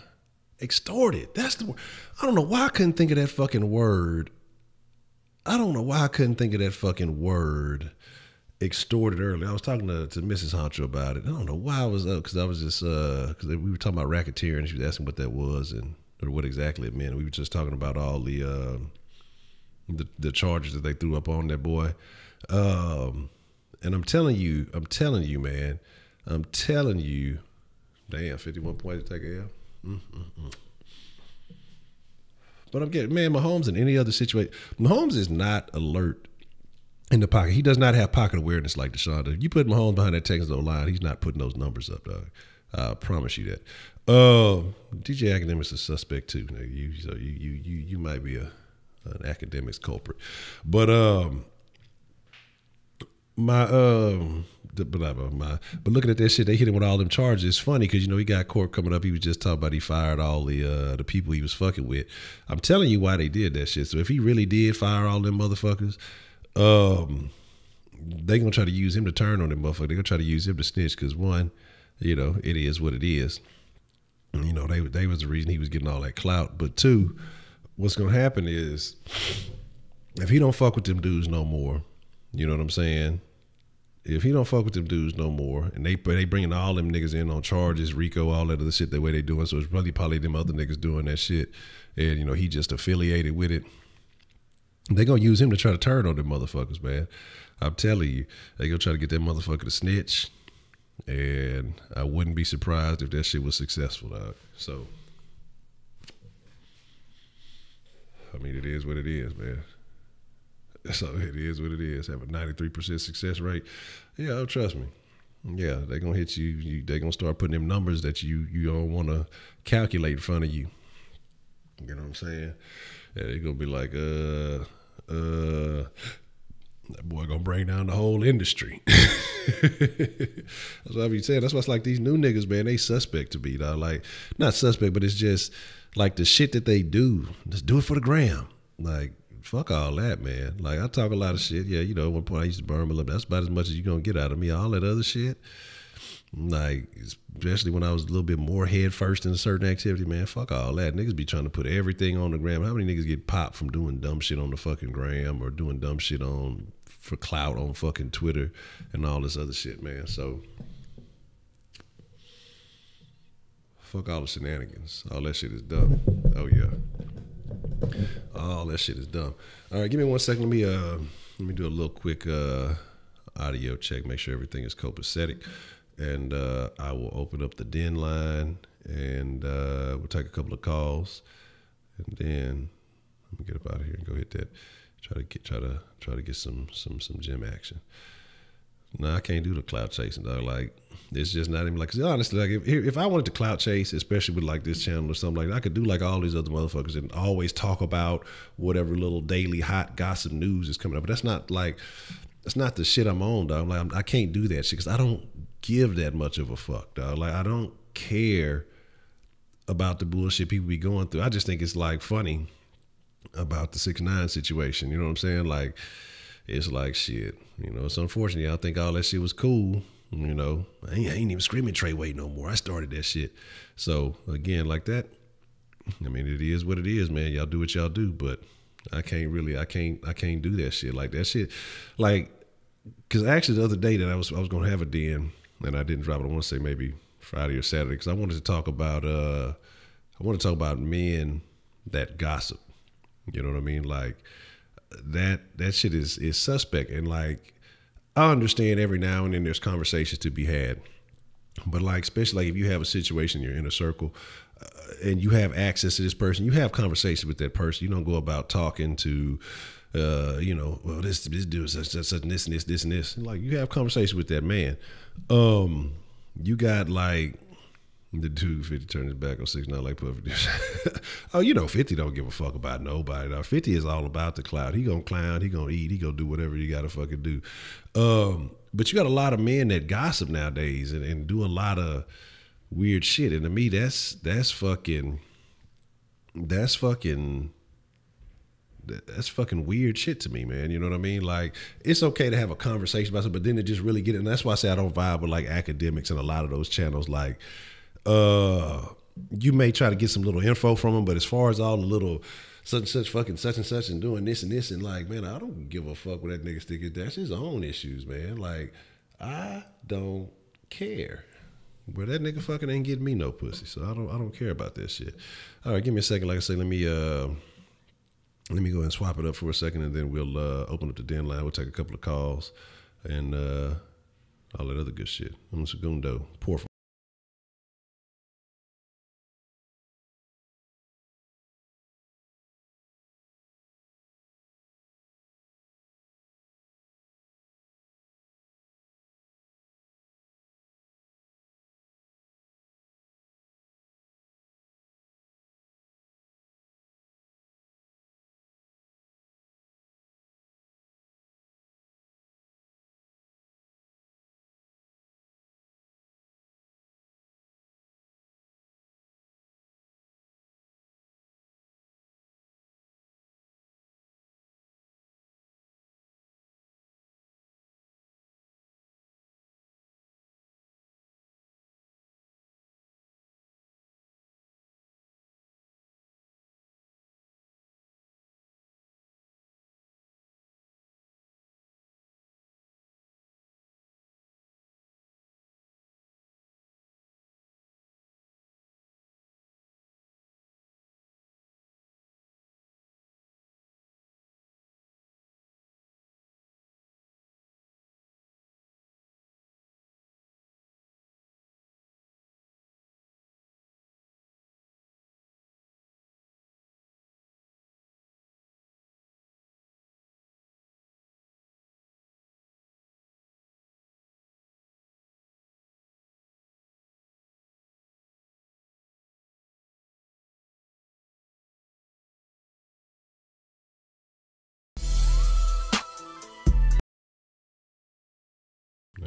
[SPEAKER 1] Extorted. That's the word. I don't know why I couldn't think of that fucking word. Extorted earlier. I was talking to Mrs. Honcho about it. I don't know why I was up because I was just because we were talking about racketeering and she was asking what that was and or what exactly it meant. We were just talking about all the charges that they threw up on that boy. And I'm telling you, man. Damn, 51 points to take a L. But I'm getting, man, Mahomes in any other situation. Mahomes is not alert in the pocket. He does not have pocket awareness like Deshaun does. You put Mahomes behind that Texans O-line, he's not putting those numbers up, dog. I promise you that. DJ Academics is a suspect too. You might be an academics culprit. But but looking at that shit, they hit him with all them charges. It's funny because, you know, he got court coming up. He was just talking about he fired all the people he was fucking with. I'm telling you why they did that shit. So if he really did fire all them motherfuckers, they gonna try to use him to turn on them motherfuckers. They gonna try to use him to snitch because, one, you know, it is what it is. You know, they was the reason he was getting all that clout. But two, what's gonna happen is if he don't fuck with them dudes no more, you know what I'm saying? If he don't fuck with them dudes no more, and they bringing all them niggas in on charges, RICO, all that other shit, the way they doing, so it's probably them other niggas doing that shit, and, you know, he just affiliated with it. They gonna use him to try to turn on them motherfuckers, man. I'm telling you, they gonna try to get that motherfucker to snitch, and I wouldn't be surprised if that shit was successful, dog. So, I mean, it is what it is, man. So it is what it is. Have a 93% success rate. Yeah, trust me. Yeah, they're gonna hit you. They're gonna start putting them numbers that you don't want to calculate in front of you. You know what I'm saying? Yeah, they're gonna be like, that boy gonna bring down the whole industry. That's what I be saying. That's why it's like these new niggas, man. They suspect to be, dog. Like, not suspect, but it's just like the shit that they do. Just do it for the gram. Like, fuck all that, man. Like, I talk a lot of shit. Yeah, you know, at one point I used to burn my lip. That's about as much as you're going to get out of me. All that other shit, Like, especially when I was a little bit more head first in a certain activity, man, fuck all that. Niggas be trying to put everything on the gram. How many niggas get popped from doing dumb shit on the fucking gram or doing dumb shit for clout on fucking Twitter and all this other shit, man? So fuck all the shenanigans. All that shit is dumb. Oh yeah. All that shit is dumb. All right, give me 1 second. Let me do a little quick audio check, make sure everything is copacetic. And I will open up the den line and we'll take a couple of calls. And then let me get up out of here and go hit that. Try to get some gym action. No, I can't do the clout chasing, dog. Like, it's just not even like, honestly, like if I wanted to clout chase, especially with like this channel or something like that, I could do like all these other motherfuckers and always talk about whatever little daily hot gossip news is coming up. But that's not the shit I'm on, dog. Like, I can't do that shit because I don't give that much of a fuck, dog. Like, I don't care about the bullshit people be going through. I just think it's like funny about the 6ix9ine situation. You know what I'm saying? Like, it's like shit. You know, it's unfortunate. I think all that shit was cool. You know, I ain't even screaming Treyway no more. I started that shit. So again, like that. I mean, it is what it is, man. Y'all do what y'all do, but I can't do that shit. Like that shit. Like, because actually the other day that I was gonna have a den and I didn't drop it. I want to say maybe Friday or Saturday because I wanted to talk about men that gossip. You know what I mean? Like that shit is suspect. And like, I understand every now and then there's conversations to be had, but like, especially like if you have a situation, you're in a circle and you have access to this person, you have conversations with that person. You don't go about talking to, you know, well, this dude is such and this and this, this and this. Like, you have conversations with that man. You got like the dude 50 turned his back on 6ix9ine like Puffy. Oh, you know, 50 don't give a fuck about nobody. Now, 50 is all about the clout. He gonna clown, he gonna eat, he gonna do whatever he gotta fucking do. But you got a lot of men that gossip nowadays and do a lot of weird shit. And to me, that's fucking weird shit to me, man. You know what I mean? Like, it's okay to have a conversation about it, but then to just really get it. And that's why I say I don't vibe with like academics and a lot of those channels. Like, you may try to get some little info from them, but as far as all the little such and such fucking such and such and doing this and like, man, I don't give a fuck what that nigga stick is. That's his own issues, man. Like, I don't care. But that nigga fucking ain't getting me no pussy, so I don't care about that shit. All right, give me a second. Like I say, let me go ahead and swap it up for a second, and then we'll open up the den line. We'll take a couple of calls and all that other good shit. Un segundo, por favor.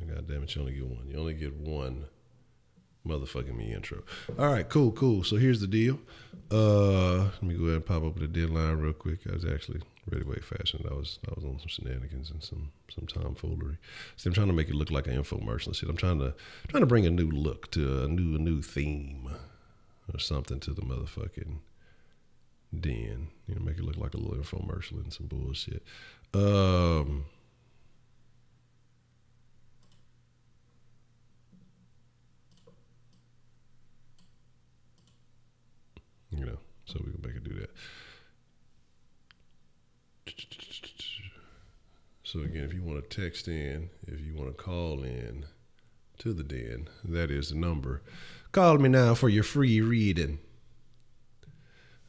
[SPEAKER 1] God damn it, you only get one. You only get one motherfucking me intro. All right, cool. So here's the deal. Let me go ahead and pop up the deadline real quick. I was actually really way faster. I was on some shenanigans and some tomfoolery. See, I'm trying to make it look like an infomercial and shit. I'm trying to bring a new look to a new theme or something to the motherfucking den. Make it look like a little infomercial and some bullshit. So we can make it do that. So again, if you want to text in, if you want to call in to the den, that is the number. Call me now for your free reading.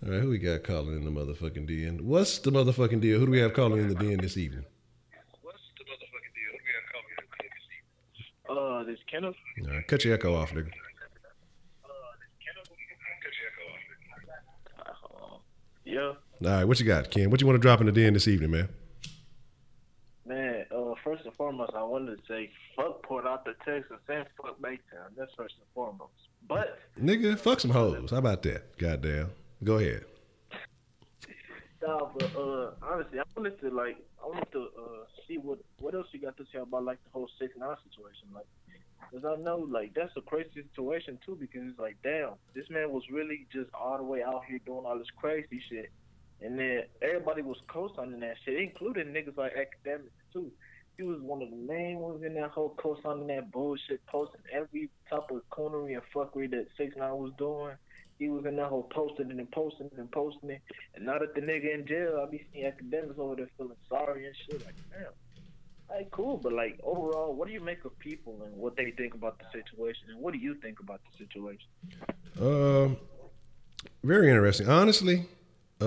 [SPEAKER 1] All right, who we got calling in the motherfucking den? What's the motherfucking deal? Who do we have calling in the den this evening?
[SPEAKER 2] This Kenneth.
[SPEAKER 1] All right, cut your echo off, nigga.
[SPEAKER 2] Yeah.
[SPEAKER 1] All right, what you got, Ken? What you want to drop in the den this evening, man?
[SPEAKER 2] Man, first and foremost, I wanted to say fuck Port Arthur, Texas, and fuck Baytown. That's first and foremost. But
[SPEAKER 1] nigga, fuck some hoes. How about that? Goddamn. Go ahead.
[SPEAKER 2] Nah, but honestly, I wanted to see what else you got to say about like the whole 6ix9ine situation, like, because I know like that's a crazy situation too, because it's like, damn, this man was really just all the way out here doing all this crazy shit, and then everybody was co-signing that shit, including niggas like academics too. He was one of the main ones in that whole co-signing that bullshit, posting every type of coonery and fuckery that 6ix9ine was doing. He was in that whole posting it. And now that the nigga in jail, I be seeing academics over there feeling sorry and shit. Like, damn. Like, cool, but like, overall, what do you make of people and what they think about the situation? And what do you think about the situation?
[SPEAKER 1] Very interesting. Honestly, I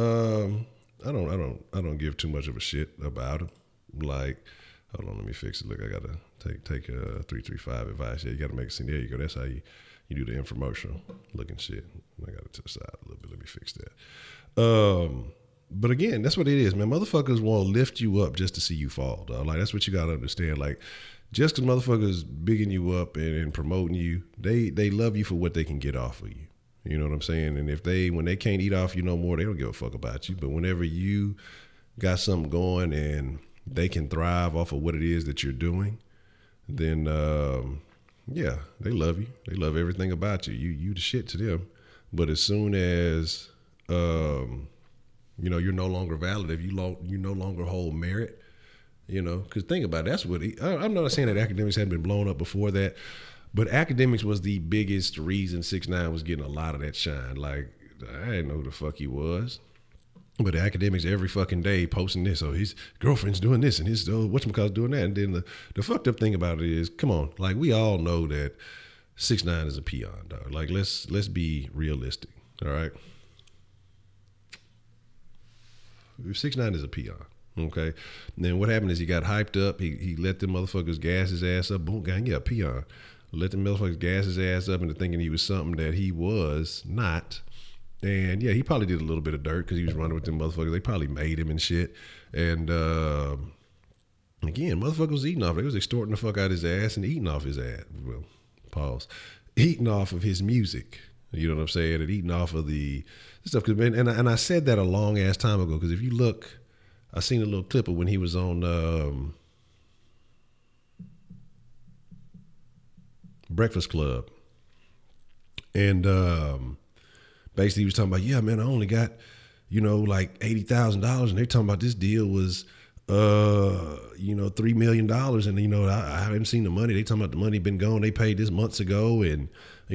[SPEAKER 1] don't give too much of a shit about him. Like, hold on, let me fix it. Look, I gotta take a 335 advice. Yeah, you gotta make it seem. There you go. That's how you do the infomercial looking shit. I got it to the side a little bit. Let me fix that. But again, that's what it is, man. Motherfuckers want to lift you up just to see you fall, dog. Like, that's what you got to understand. Like, just because motherfuckers bigging you up and promoting you, they love you for what they can get off of you. You know what I'm saying? And when they can't eat off you no more, they don't give a fuck about you. But whenever you got something going and they can thrive off of what it is that you're doing, then yeah, they love you. They love everything about you. You the shit to them. But as soon as you're no longer valid, if you no longer hold merit, because think about it, that's what I'm not saying that academics hadn't been blown up before that, but academics was the biggest reason 6ix9ine was getting a lot of that shine. Like, I didn't know who the fuck he was. But the academics every fucking day posting this, oh, his girlfriend's doing this and his whatchamacallit's doing that. And then the fucked up thing about it is, come on, like, we all know that 6ix9ine is a peon, dog. Like, let's be realistic, all right? 6ix9ine is a peon, okay? And then what happened is he got hyped up. He let them motherfuckers gas his ass up. Boom, gang, yeah, peon. Let them motherfuckers gas his ass up into thinking he was something that he was not. And yeah, he probably did a little bit of dirt because he was running with them motherfuckers. They probably made him and shit. And again, motherfuckers was eating off. They was extorting the fuck out of his ass and eating off his ass. Well, pause. Eating off of his music. You know what I'm saying? And eating off of the stuff. And I said that a long ass time ago, because if you look, I seen a little clip of when he was on Breakfast Club. And basically, he was talking about, yeah, man, I only got, like $80,000, and they're talking about this deal was, $3 million, and I haven't seen the money. They talking about the money been gone. They paid this months ago, and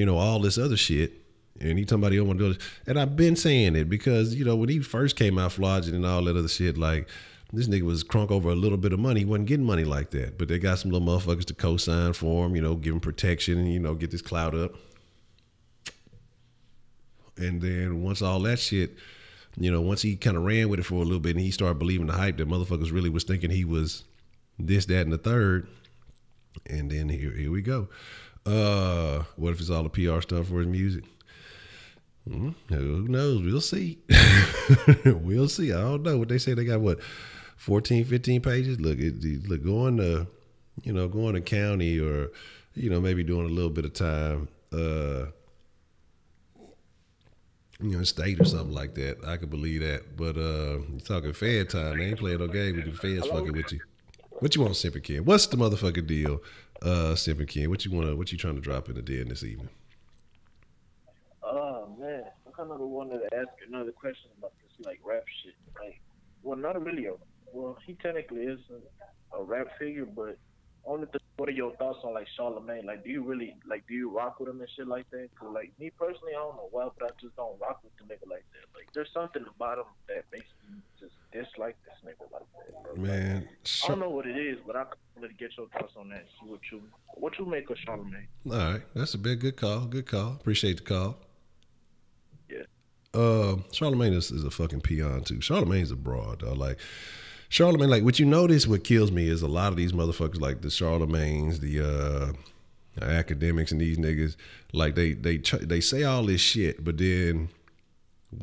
[SPEAKER 1] all this other shit. And he talking about he don't want to do this. And I've been saying it because when he first came out flogging and all that other shit, like, this nigga was crunk over a little bit of money. He wasn't getting money like that, but they got some little motherfuckers to co-sign for him, give him protection, and get this clout up. And then once all that shit, once he kind of ran with it for a little bit and he started believing the hype that motherfuckers really was thinking he was this, that, and the third. And then here we go. What if it's all the PR stuff for his music? Who knows? We'll see. We'll see. I don't know what they say. They got 14, 15 pages. Look, going to county or, maybe doing a little bit of time state or something like that. I could believe that. But you talking Fed time. They ain't playing no game with the feds fucking with you. What you want, Simpin Ken? What's the motherfucking deal, Simpin Ken? What you trying to drop in the den this evening?
[SPEAKER 2] Oh man, I kind of wanted to ask another question about this like rap shit. Like, well, not really well, he technically is a rap figure, but only what are your thoughts on like Charlamagne? Like, do you rock with him and shit like that? Cause like me personally, I don't know why, but I just don't rock with the nigga like that. Like, there's something about him that makes me just dislike this nigga like that, bro.
[SPEAKER 1] Man,
[SPEAKER 2] I don't know what it is, but I wanted to get your thoughts on that. See what you make of Charlamagne.
[SPEAKER 1] All right, that's a big good call. Good call. Appreciate the call.
[SPEAKER 2] Yeah.
[SPEAKER 1] Charlamagne is a fucking peon too. Charlamagne's a broad, dog. Like Charlamagne, like what you notice, what kills me is a lot of these motherfuckers, like the Charlamagnes, the academics, and these niggas, like they say all this shit, but then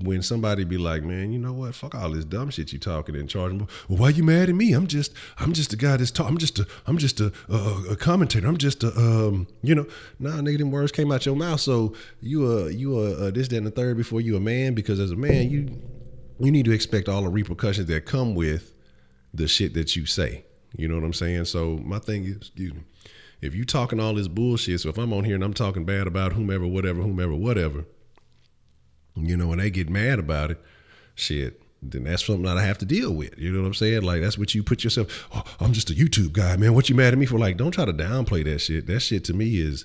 [SPEAKER 1] when somebody be like, man, you know what? Fuck all this dumb shit you talking and charging. Well, why you mad at me? I'm just a guy that's talking. I'm just a commentator. I'm just a nah, nigga, them words came out your mouth. So you this, that, and the third before you a man, because as a man, you need to expect all the repercussions that come with the shit that you say. You know what I'm saying? So my thing is, excuse me, if you talking all this bullshit, so if I'm on here and I'm talking bad about whomever, whatever, and they get mad about it, shit, then that's something that I have to deal with. You know what I'm saying? Like, that's what you put yourself, oh, I'm just a YouTube guy, man. What you mad at me for? Like, don't try to downplay that shit. That shit to me is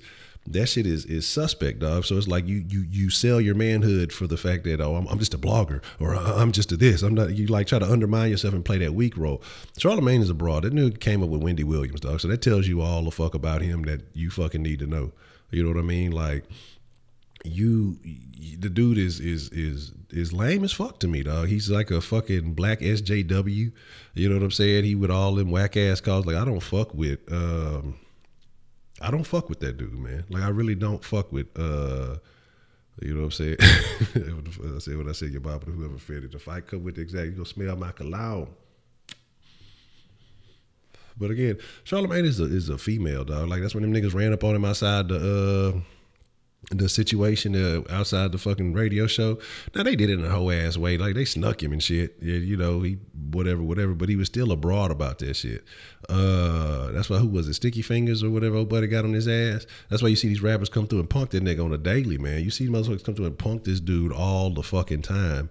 [SPEAKER 1] suspect, dog. So it's like you sell your manhood for the fact that, oh, I'm just a blogger, or I'm just a this. I'm not. You like try to undermine yourself and play that weak role. Charlamagne is a broad. That dude came up with Wendy Williams, dog. So that tells you all the fuck about him that you fucking need to know. You know what I mean? Like, the dude is lame as fuck to me, dog. He's like a fucking black SJW. You know what I'm saying? He with all them whack ass calls. Like, I don't fuck with that dude, man. Like, I really don't fuck with you know what I'm saying? When I say your baba to whoever fed it. If I come with the exact, you gonna smell my cologne. But again, Charlamagne is a female, dog. Like, that's when them niggas ran up on him outside the situation outside the fucking radio show. Now, they did it in a whole ass way. Like, they snuck him and shit. Yeah, you know, he whatever, but he was still abroad about that shit. That's why, who was it, Sticky Fingers or whatever old buddy got on his ass? That's why you see these rappers come through and punk that nigga on a daily, man. You see motherfuckers come through and punk this dude all the fucking time.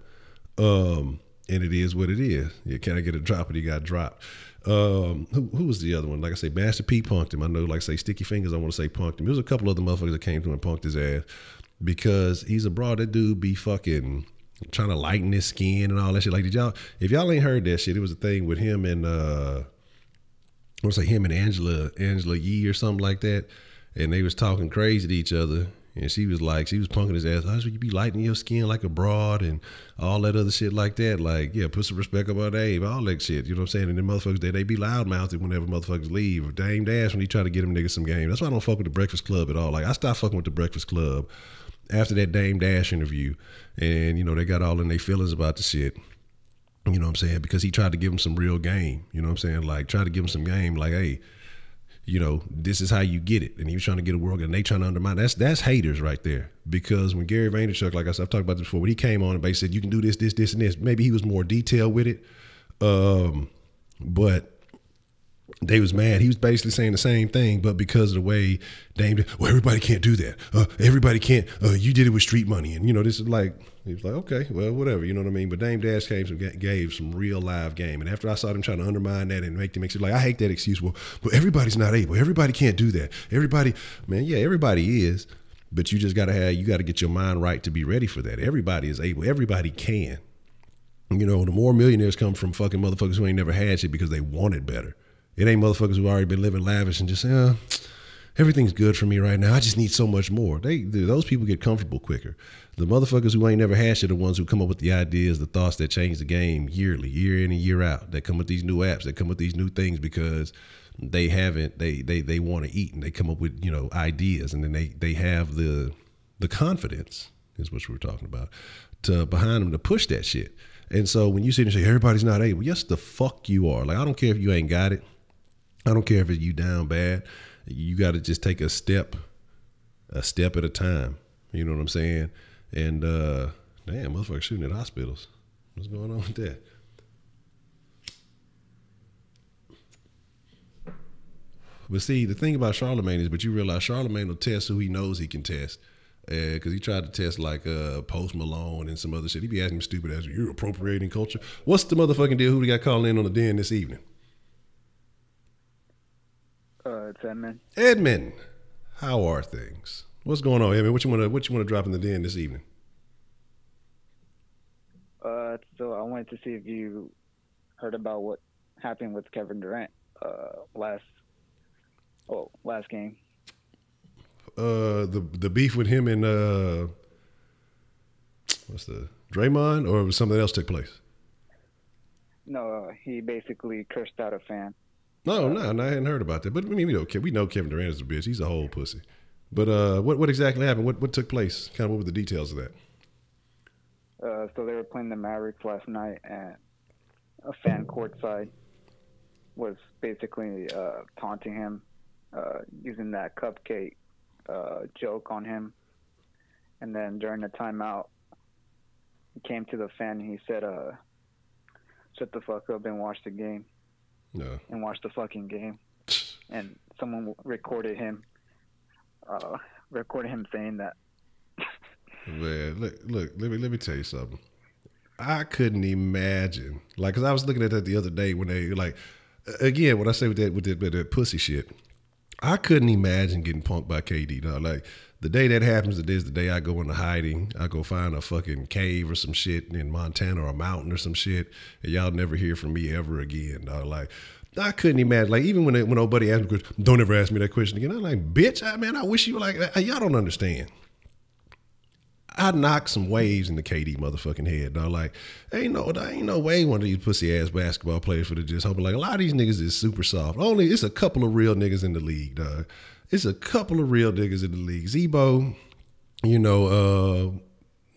[SPEAKER 1] And it is what it is. You can't get a drop, and he got dropped. Who was the other one? Like I say, Master P punked him. I know, like I say, Sticky Fingers, I want to say punked him. There was a couple other motherfuckers that came through and punked his ass because he's a broad. That dude be fucking trying to lighten his skin and all that shit. Like, if y'all ain't heard that shit, it was a thing with him and I want to say him and Angela Yee or something like that, and they was talking crazy to each other. And she was punking his ass. How should you be lightening your skin like a broad and all that other shit like that? Like, yeah, put some respect about Dave, all that shit. You know what I'm saying? And then motherfuckers, they be loudmouthed whenever motherfuckers leave. Dame Dash when he try to get them niggas some game. That's why I don't fuck with the Breakfast Club at all. Like, I stopped fucking with the Breakfast Club after that Dame Dash interview. And, you know, they got all in their feelings about the shit. You know what I'm saying? Because he tried to give them some real game. You know what I'm saying? Like, try to give them some game. Like, hey, you know, this is how you get it. And he was trying to get a world, and they trying to undermine. That's haters right there. Because when Gary Vaynerchuk, like I said, I've talked about this before, when he came on and basically said, you can do this, this, this, and this, maybe he was more detailed with it. But they was mad. He was basically saying the same thing, but because of the way Dame did, well, everybody can't do that. Everybody can't. You did it with street money. And, you know, this is like, he was like, okay, well, whatever. You know what I mean? But Dame Dash gave some real live game. And after I saw them trying to undermine that and make them excuse, like, I hate that excuse. Well, everybody's not able. Everybody can't do that. Everybody, man, yeah, everybody is. But you just got to get your mind right to be ready for that. Everybody is able. Everybody can. You know, the more millionaires come from fucking motherfuckers who ain't never had shit because they wanted better. It ain't motherfuckers who already been living lavish and just say, everything's good for me right now. I just need so much more. Those people get comfortable quicker. The motherfuckers who ain't never had shit are the ones who come up with the ideas, the thoughts that change the game yearly, year in and year out. That come with these new apps, that come with these new things because they want to eat, and they come up with, you know, ideas, and then they have the confidence, is what we were talking about, behind them to push that shit. And so when you sit and say everybody's not able, yes, the fuck you are. Like, I don't care if you ain't got it. I don't care if you down bad. You got to just take a step a step at a time. You know what I'm saying? And damn, motherfuckers shooting at hospitals. What's going on with that? But see, the thing about Charlemagne is, but you realize Charlemagne will test who he knows he can test. Because he tried to test like Post Malone and some other shit. He be asking him stupid ass, you're appropriating culture. What's the motherfucking deal? Who we got calling in on the den this evening?
[SPEAKER 3] It's Edmund.
[SPEAKER 1] Edmund, how are things? What's going on, Edmund? What you want to drop in the den this evening?
[SPEAKER 3] So I wanted to see if you heard about what happened with Kevin Durant last game.
[SPEAKER 1] The beef with him and what's the Draymond, or was something else took place?
[SPEAKER 3] No, he basically cursed out a fan.
[SPEAKER 1] No, I hadn't heard about that. But I mean, we know Kevin Durant is a bitch. He's a whole pussy. But what exactly happened? What took place? Kind of what were the details of that?
[SPEAKER 3] So they were playing the Mavericks last night, and a fan courtside was basically taunting him, using that cupcake joke on him. And then during the timeout, he came to the fan and he said, shut the fuck up and watch the game.
[SPEAKER 1] No.
[SPEAKER 3] And watch the fucking game. And someone recorded him saying that.
[SPEAKER 1] Man, look, let me tell you something. I couldn't imagine, like, cause I was looking at that the other day when they, like, again, what I say with that pussy shit, I couldn't imagine getting punked by KD. Dog. Like, the day that happens, it is the day I go into hiding. I go find a fucking cave or some shit in Montana or a mountain or some shit, and y'all never hear from me ever again. Dog. Like, I couldn't imagine. Like, even when old buddy asked me, don't ever ask me that question again. I'm like, bitch, I wish you were like, y'all don't understand. I knocked some waves in the KD motherfucking head, dog. Like, ain't no way one of these pussy ass basketball players would have just hoping. Like, a lot of these niggas is super soft. It's a couple of real niggas in the league, dog. It's a couple of real niggas in the league. Zebo,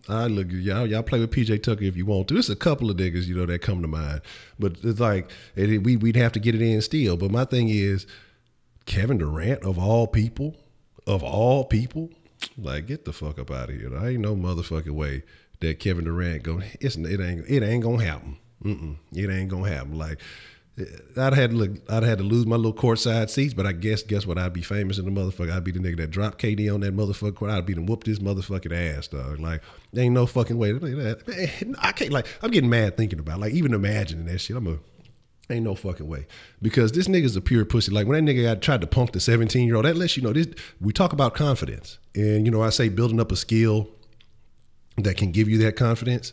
[SPEAKER 1] I look at y'all play with PJ Tucker if you want to. It's a couple of niggas, that come to mind. But it's like, we'd have to get it in still. But my thing is, Kevin Durant, of all people, like, get the fuck up out of here. There ain't no motherfucking way that Kevin Durant it ain't gonna happen. It ain't gonna happen. Like, I'd had to lose my little courtside seats, but I guess what? I'd be famous in the motherfucker. I'd be the nigga that dropped KD on that motherfucker court. I'd be the whooped his motherfucking ass, dog. Like, there ain't no fucking way. I can't, like, I'm getting mad thinking about it. Like, even imagining that shit. Ain't no fucking way. Because this nigga's a pure pussy. Like, when that nigga tried to punk the 17-year-old, that lets you know this. We talk about confidence. And, I say building up a skill that can give you that confidence.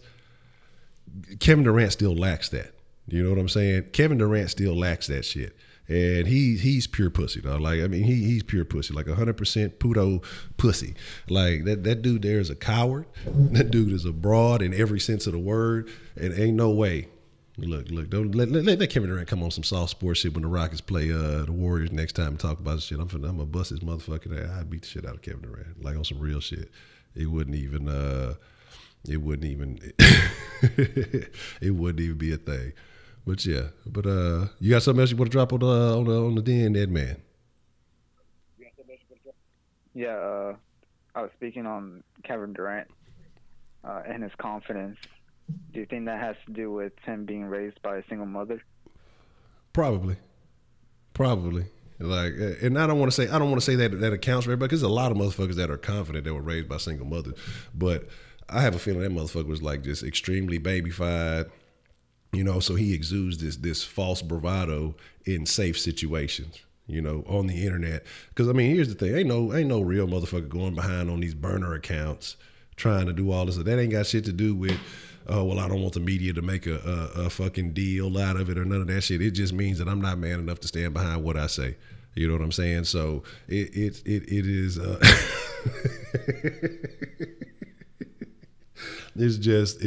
[SPEAKER 1] Kevin Durant still lacks that. You know what I'm saying? Kevin Durant still lacks that shit. And he's pure pussy, dog. Like, I mean, he's pure pussy. Like 100% puto pussy. Like, that dude there is a coward. That dude is a broad in every sense of the word. And ain't no way. Look, don't let Kevin Durant come on some soft sports shit when the Rockets play the Warriors next time and talk about this shit. I'm gonna bust his motherfucking ass. I'd beat the shit out of Kevin Durant, like on some real shit. It wouldn't even it wouldn't even be a thing. But yeah, you got something else you want to drop on the den, Ed man?
[SPEAKER 3] Yeah, I was speaking on Kevin Durant and his confidence. Do you think that has to do with him being raised by a single mother? Probably.
[SPEAKER 1] Like, and I don't want to say that accounts for everybody, because there's a lot of motherfuckers that are confident that were raised by single mothers. But I have a feeling that motherfucker was like just extremely babyfied, so he exudes this false bravado in safe situations, on the internet. Because I mean, here's the thing: ain't no real motherfucker going behind on these burner accounts trying to do all this. That ain't got shit to do with, oh, well, I don't want the media to make a fucking deal out of it or none of that shit. It just means that I'm not man enough to stand behind what I say. You know what I'm saying? So it is. It's just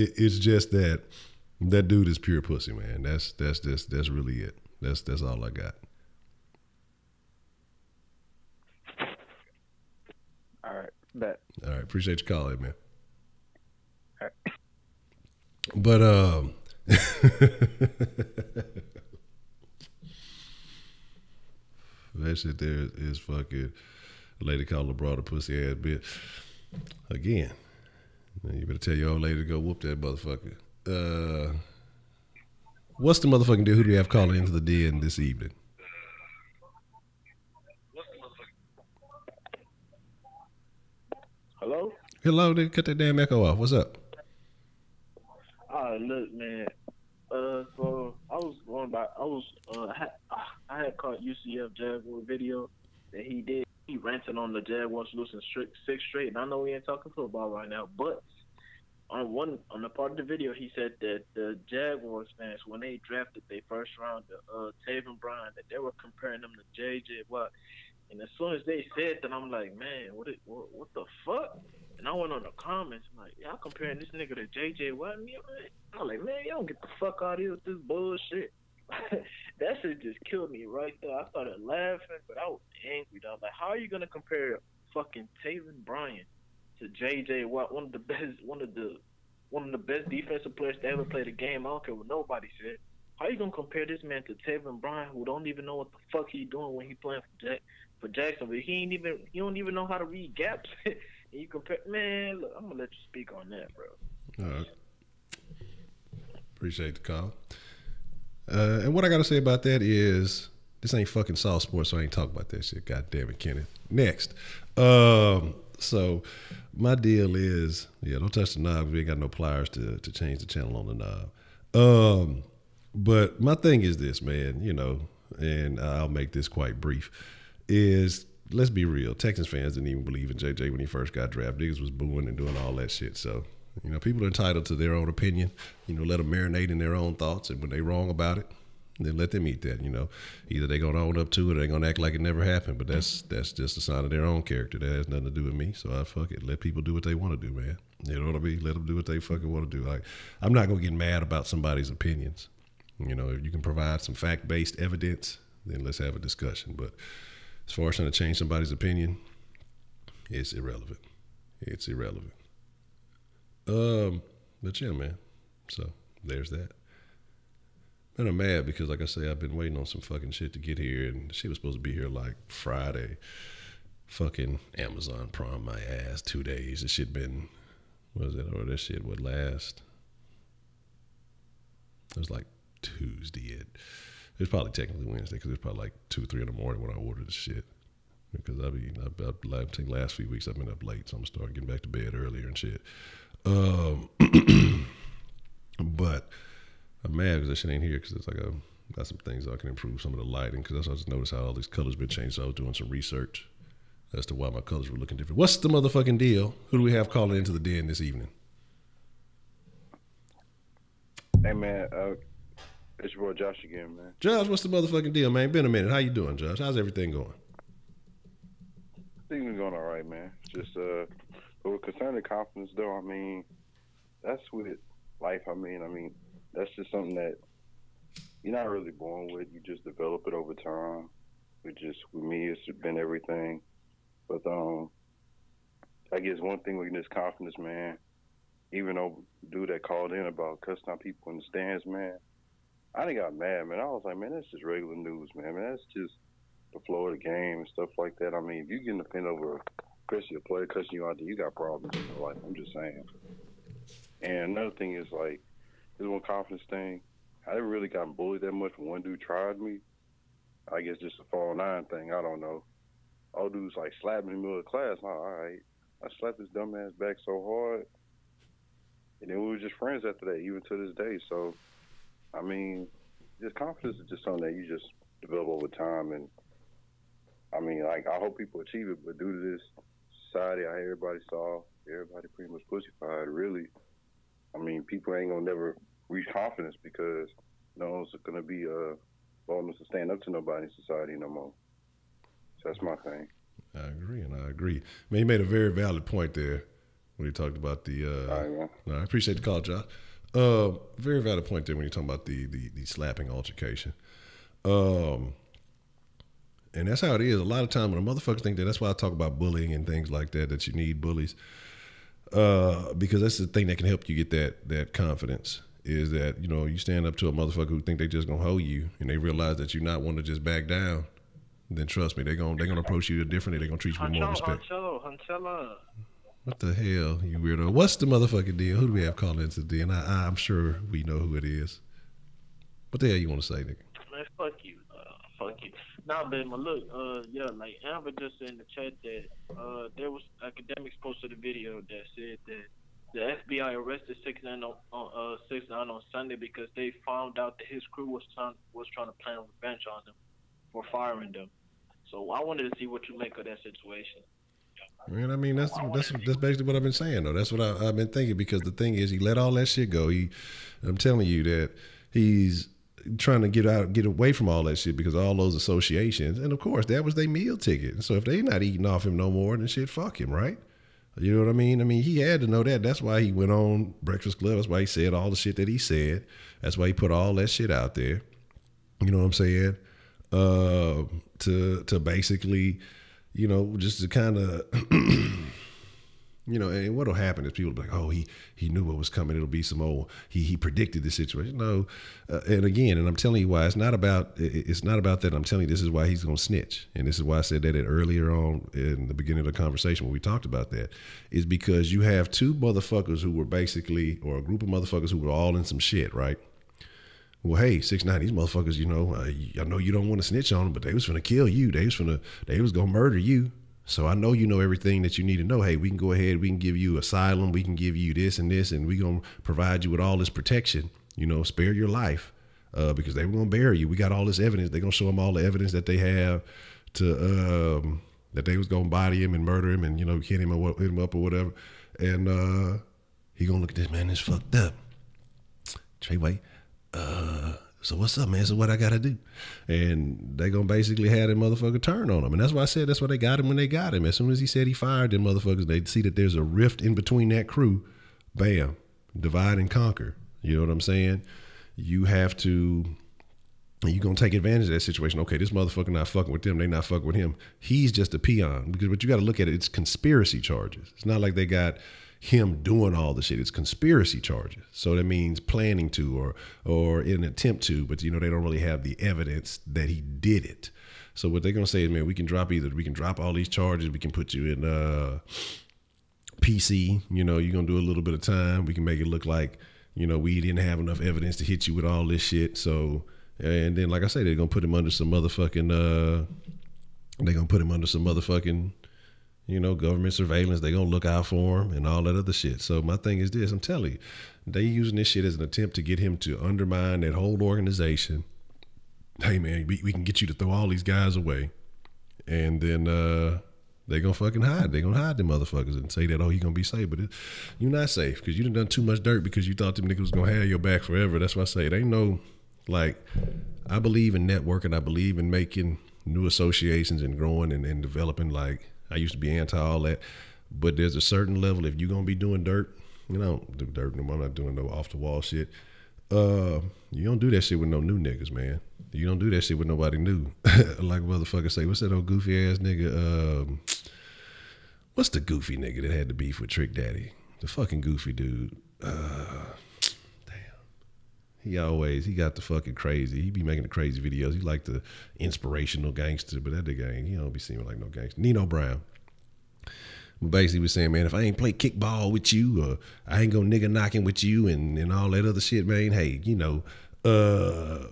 [SPEAKER 1] that dude is pure pussy, man. That's really it. That's all I got.
[SPEAKER 3] All right, bet.
[SPEAKER 1] All right, appreciate your call, man.
[SPEAKER 3] All right.
[SPEAKER 1] But that shit there is fucking. lady called LeBron a pussy ass bitch. Again, you better tell your old lady to go whoop that motherfucker. What's the motherfucking deal? Who do we have calling into the den this evening?
[SPEAKER 2] Hello?
[SPEAKER 1] Hello, nigga. Cut that damn echo off. What's up?
[SPEAKER 2] Look, man. So I was going by. I had caught UCF Jaguar video that he did. He ranted on the Jaguars losing six straight, and I know we ain't talking football right now, but on the part of the video, he said that the Jaguars fans, when they drafted their first round, Taven Bryan, that they were comparing them to J.J. Watt. And as soon as they said that, I'm like, man, what the fuck? And I went on the comments, I'm like, y'all comparing this nigga to J.J. Watt? I'm like, man, y'all don't get the fuck out of here with this bullshit. That shit just killed me right there. I started laughing, but I was angry, though. Like, how are you gonna compare fucking Taven Bryan to J.J. Watt, one of the best defensive players to ever play the game? I don't care what nobody said. How you gonna compare this man to Taven Bryan, who don't even know what the fuck he doing when he playing for Jacksonville? He don't even know how to read gaps. And you compare, man. Look, I'm gonna let you speak on that, bro.
[SPEAKER 1] All right. Appreciate the call. And what I gotta say about that is this ain't fucking South Sports, so I ain't talking about that shit. God damn it, Kenneth. Next. So my deal is, don't touch the knob. We ain't got no pliers to change the channel on the knob. But my thing is this, man, and I'll make this quite brief, is let's be real. Texans fans didn't even believe in JJ when he first got drafted. Niggas was booing and doing all that shit. So, people are entitled to their own opinion. Let them marinate in their own thoughts. And when they wrong about it, then let them eat that, Either they going to own up to it or they going to act like it never happened. But that's just a sign of their own character. That has nothing to do with me. So I fuck it. Let people do what they want to do, man. You know what I mean? Let them do what they fucking want to do. Like, I'm not going to get mad about somebody's opinions. If you can provide some fact-based evidence, then let's have a discussion. But as far as trying to change somebody's opinion, it's irrelevant. It's irrelevant. But yeah, man. So there's that. And I'm mad because, like I say, I've been waiting on some fucking shit to get here, and the shit was supposed to be here like Friday. Fucking Amazon Prime my ass 2 days. This shit been, that shit would last. It was like Tuesday. It was probably technically Wednesday because it was probably like 2, 3 in the morning when I ordered the shit. Because I think last few weeks I've been up late, so I'm starting getting back to bed earlier and shit. But I'm mad because that shit ain't here because it's like I got some things I can improve some of the lighting because I just noticed how all these colors been changed. So I was doing some research as to why my colors were looking different. What's the motherfucking deal? Who do we have calling into the den this evening?
[SPEAKER 4] Hey man, it's your boy Josh again, man.
[SPEAKER 1] Josh, what's the motherfucking deal, man? Been a minute. How you doing, Josh? How's everything going?
[SPEAKER 4] Things are going all right, man. Just but with concerning confidence, though, I mean, that's with life. I mean, that's just something that you're not really born with. You just develop it over time. With me, it's been everything. But I guess one thing with this confidence, man, even though dude that called in about cussing out people in the stands, man, I done got mad, man. I was like, man, that's just regular news, man. That's just the flow of the game and stuff like that. I mean, if you getting offended over especially a player cussing you out there, you got problems in your life. I'm just saying. And another thing is, like, this one confidence thing, I never really gotten bullied that much when one dude tried me. I guess just a fall 9 thing. I don't know. All dudes, like, slapped me in the middle of the class. All right. I slapped this dumbass back so hard. And then we were just friends after that, even to this day. So, I mean, just confidence is just something that you just develop over time. And, I mean, like, I hope people achieve it, but due to this society, I hear everybody pretty much pussified, really. I mean, people ain't going to never reach confidence because no one's going to be bold enough to stand up to nobody in society no more. So that's my thing.
[SPEAKER 1] I agree, and I agree. I mean, he made a very valid point there when he talked about the
[SPEAKER 4] all right, man.
[SPEAKER 1] I appreciate the call, Josh. Very valid point there when you're talking about the slapping altercation. And that's how it is. A lot of time when a motherfucker think that's why I talk about bullying and things like that you need bullies. Because that's the thing that can help you get that confidence is that, you stand up to a motherfucker who think they just gonna hold you and they realize that you're not one to just back down. then trust me, they're gonna approach you differently. They're gonna treat you with more respect.
[SPEAKER 2] Honcho.
[SPEAKER 1] What the hell, you weirdo? What's the motherfucking deal? Who do we have calling into the deal? And I'm sure we know who it is. What the hell you want to say, nigga?
[SPEAKER 2] Man, fuck you. Fuck you. Nah, man, look, yeah, like Amber just said in the chat that there was academics posted a video that said that the FBI arrested 6ix9ine on Sunday because they found out that his crew was trying to plan revenge on them for firing them. So I wanted to see what you make of that situation.
[SPEAKER 1] Man, I mean that's basically what I've been saying though. That's what I've been thinking, because the thing is, he let all that shit go. I'm telling you that he's trying to get away from all that shit because of all those associations, and of course that was their meal ticket. So if they not eating off him no more, then shit, fuck him, right? You know what I mean? I mean, he had to know that. That's why he went on Breakfast Club. That's why he said all the shit that he said. That's why he put all that shit out there. You know what I'm saying? To basically, you know, just to kind of, you know, and what'll happen is people will be like, oh, he knew what was coming. It'll be some old, he predicted the situation. No. And again, and I'm telling you why, it's not about that. I'm telling you, this is why he's going to snitch. And this is why I said that earlier on in the beginning of the conversation when we talked about that, is because you have two motherfuckers who were basically, or a group of motherfuckers who were all in some shit, right? Well, hey, 6ix9ine, these motherfuckers, you know, I know you don't want to snitch on them, but they was finna kill you. They was gonna murder you. So I know you know everything that you need to know. Hey, we can go ahead, we can give you asylum, we can give you this and this, and we gonna provide you with all this protection, you know, spare your life, because they were gonna bury you. We got all this evidence. They're gonna show them all the evidence that they have to, that they was gonna body him and murder him and, you know, hit him up or whatever. And he gonna look at this, man, this fucked up. Treyway. So what's up, man? So what I gotta do? And they gonna basically have that motherfucker turn on him. And that's why I said that's why they got him when they got him. As soon as he said he fired them motherfuckers, they see that there's a rift in between that crew. Bam. Divide and conquer. You know what I'm saying? You have to, you're gonna take advantage of that situation. Okay, this motherfucker not fucking with them, they not fucking with him. He's just a peon. Because what you gotta look at it's conspiracy charges. It's not like they got him doing all the shit. It's conspiracy charges. So that means planning to or in an attempt to, but you know, they don't really have the evidence that he did it. So what they're gonna say is, man, we can drop all these charges, we can put you in PC, you know, you're gonna do a little bit of time, we can make it look like, you know, we didn't have enough evidence to hit you with all this shit. So, and then like I say, they're gonna put him under some motherfucking you know, government surveillance. They gonna look out for him and all that other shit. So my thing is this, I'm telling you, they using this shit as an attempt to get him to undermine that whole organization. Hey man, we can get you to throw all these guys away. And then they gonna fucking hide. They gonna hide them motherfuckers and say that, oh, he gonna be safe. But you're not safe because you done too much dirt because you thought them niggas was gonna have your back forever. That's why I say it ain't no, like, I believe in networking. I believe in making new associations and growing and developing. Like, I used to be anti all that, but there's a certain level. If you're gonna be doing dirt, you know, don't do dirt. I'm not doing no off the wall shit. You don't do that shit with no new niggas, man. You don't do that shit with nobody new. Like motherfuckers say, what's that old goofy ass nigga? What's the goofy nigga that had the beef with Trick Daddy? The fucking goofy dude. He got the fucking crazy. He be making the crazy videos. He like the inspirational gangster, but that nigga ain't, he don't be seeming like no gangster. Nino Brown. Basically was saying, man, if I ain't play kickball with you, or I ain't go nigga knocking with you and all that other shit, man, hey, you know,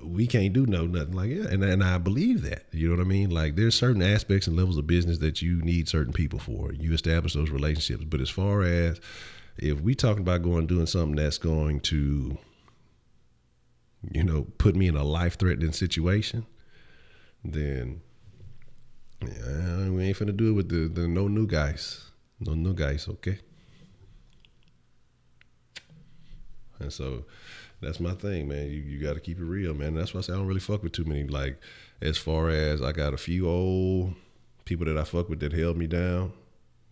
[SPEAKER 1] we can't do nothing like that. And I believe that, you know what I mean? Like, there's certain aspects and levels of business that you need certain people for. You establish those relationships. But as far as if we talking about doing something that's going to, you know, put me in a life-threatening situation, then yeah, we ain't finna do it with the no new guys. No new guys, okay? And so that's my thing, man. You got to keep it real, man. That's why I say I don't really fuck with too many. Like, as far as I got a few old people that I fuck with that held me down,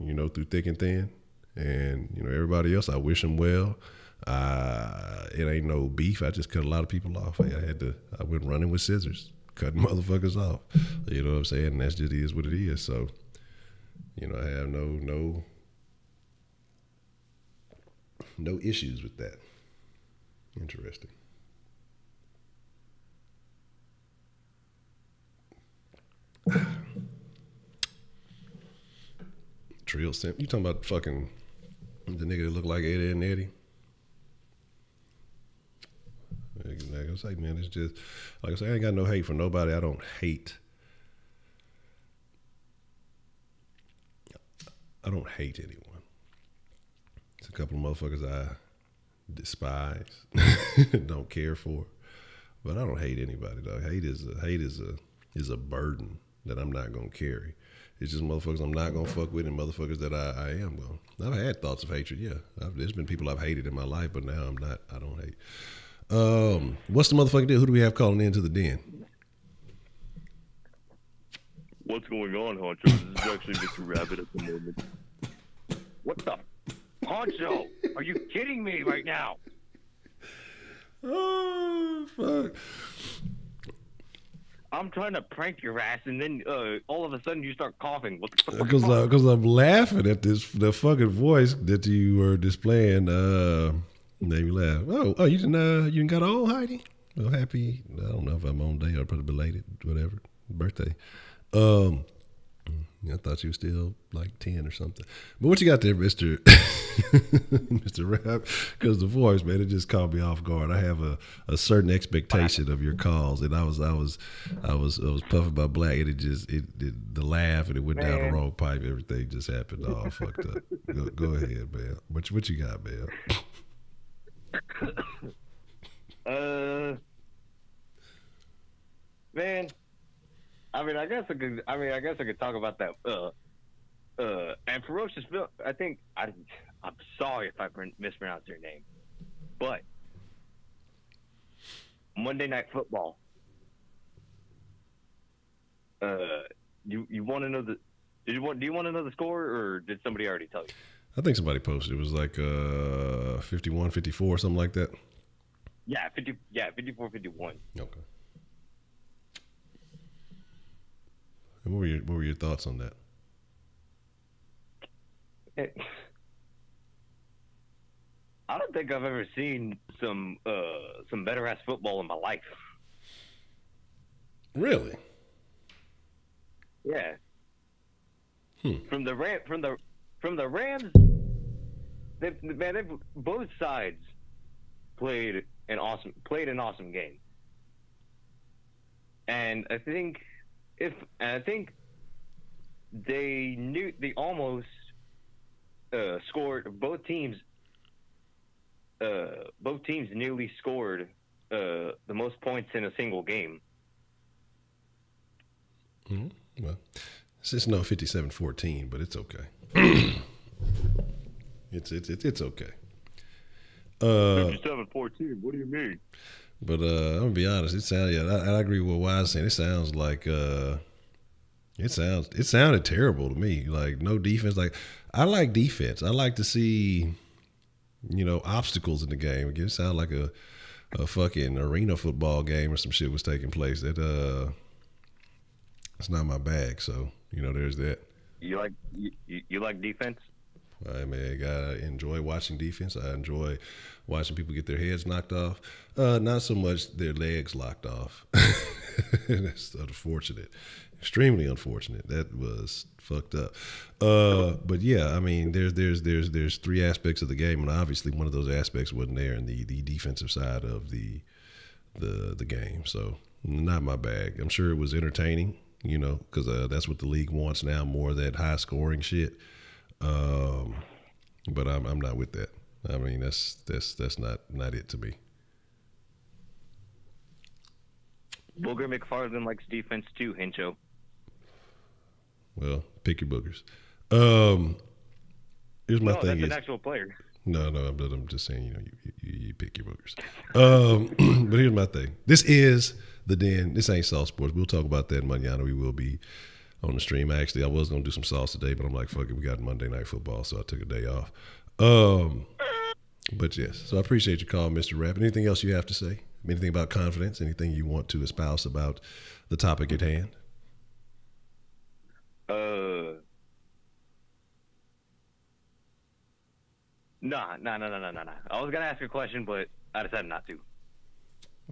[SPEAKER 1] you know, through thick and thin. And, you know, everybody else, I wish them well. It ain't no beef. I just cut a lot of people off. I went running with scissors, cutting motherfuckers off. You know what I'm saying? And that's just is what it is. So, you know, I have no issues with that. Interesting. real simple. You talking about fucking the nigga that look like Eddie and Eddie? It's like, man, it's just like I said, I ain't got no hate for nobody. I don't hate. I don't hate anyone. It's a couple of motherfuckers I despise, don't care for, but I don't hate anybody. Though hate is a burden that I'm not gonna carry. It's just motherfuckers I'm not gonna fuck with, and motherfuckers that I am gonna. I've had thoughts of hatred. Yeah, there's been people I've hated in my life, but now I'm not. I don't hate. What's the motherfucking deal? Who do we have calling into the den?
[SPEAKER 5] What's going on, Honcho? This is actually Mr. Rabbit at the moment.
[SPEAKER 6] What the? Honcho, are you kidding me right now?
[SPEAKER 1] Oh, fuck.
[SPEAKER 6] I'm trying to prank your ass, and then all of a sudden you start coughing. What the fuck?
[SPEAKER 1] Because I'm laughing at the fucking voice that you were displaying. Made me laugh. Oh, you didn't got on, Heidi? Well, happy. I don't know if I'm on day or probably belated, whatever, birthday. I thought you were still like 10 or something. But what you got there, Mr. Mr. Rap? Because the voice, man, it just caught me off guard. I have a certain expectation of your calls, and I was puffing my black, and the laugh, and it went down the wrong pipe. Everything just happened all fucked up. Go ahead, man. What you got, man?
[SPEAKER 6] Man, I guess I could talk about that. And Ferocious Phil, I think I'm sorry if I mispronounced your name, but Monday Night Football. You want to know the? Do you want to know the score, or did somebody already tell you?
[SPEAKER 1] I think somebody posted. It was like 51-54, something like that.
[SPEAKER 6] Yeah, 54-51.
[SPEAKER 1] Okay. And what were your thoughts on that?
[SPEAKER 6] I don't think I've ever seen some better ass football in my life.
[SPEAKER 1] Really?
[SPEAKER 6] Yeah. From the Rams, they've both sides played an awesome game, and I think they almost scored. Both teams nearly scored the most points in a single game.
[SPEAKER 1] Mm-hmm. Well, it's no 57-14, but it's okay. It's okay.
[SPEAKER 5] 57-14. What do you mean?
[SPEAKER 1] But I'm gonna be honest. It sounded. Yeah, I agree with what Wise saying. It sounds like it sounded terrible to me. Like no defense. Like I like defense. I like to see, obstacles in the game. It sounded like a fucking arena football game or some shit was taking place. That it's not my bag. So there's that.
[SPEAKER 6] You like defense?
[SPEAKER 1] I enjoy watching defense. I enjoy watching people get their heads knocked off. Not so much their legs locked off. That's unfortunate. Extremely unfortunate. That was fucked up. But yeah, there's three aspects of the game, and obviously one of those aspects wasn't there in the defensive side of the game. So not my bag. I'm sure it was entertaining, because that's what the league wants now, more of that high scoring shit. But I'm not with that. That's not it to me.
[SPEAKER 6] Booger McFarland likes defense too, Honcho.
[SPEAKER 1] Well, pick your boogers. Here's my thing.
[SPEAKER 6] That's an actual player.
[SPEAKER 1] No, I'm just saying, you pick your boogers. But here's my thing. This is the Den. This ain't Sauce Sports. We'll talk about that mañana. We will be on the stream. Actually, I was going to do some sauce today, but I'm like, fuck it. We got Monday Night Football, so I took a day off. But yes, so I appreciate your call, Mr. Rapp. Anything else you have to say? Anything about confidence? Anything you want to espouse about the topic at hand?
[SPEAKER 6] No. I was going to ask a question, but I decided not to.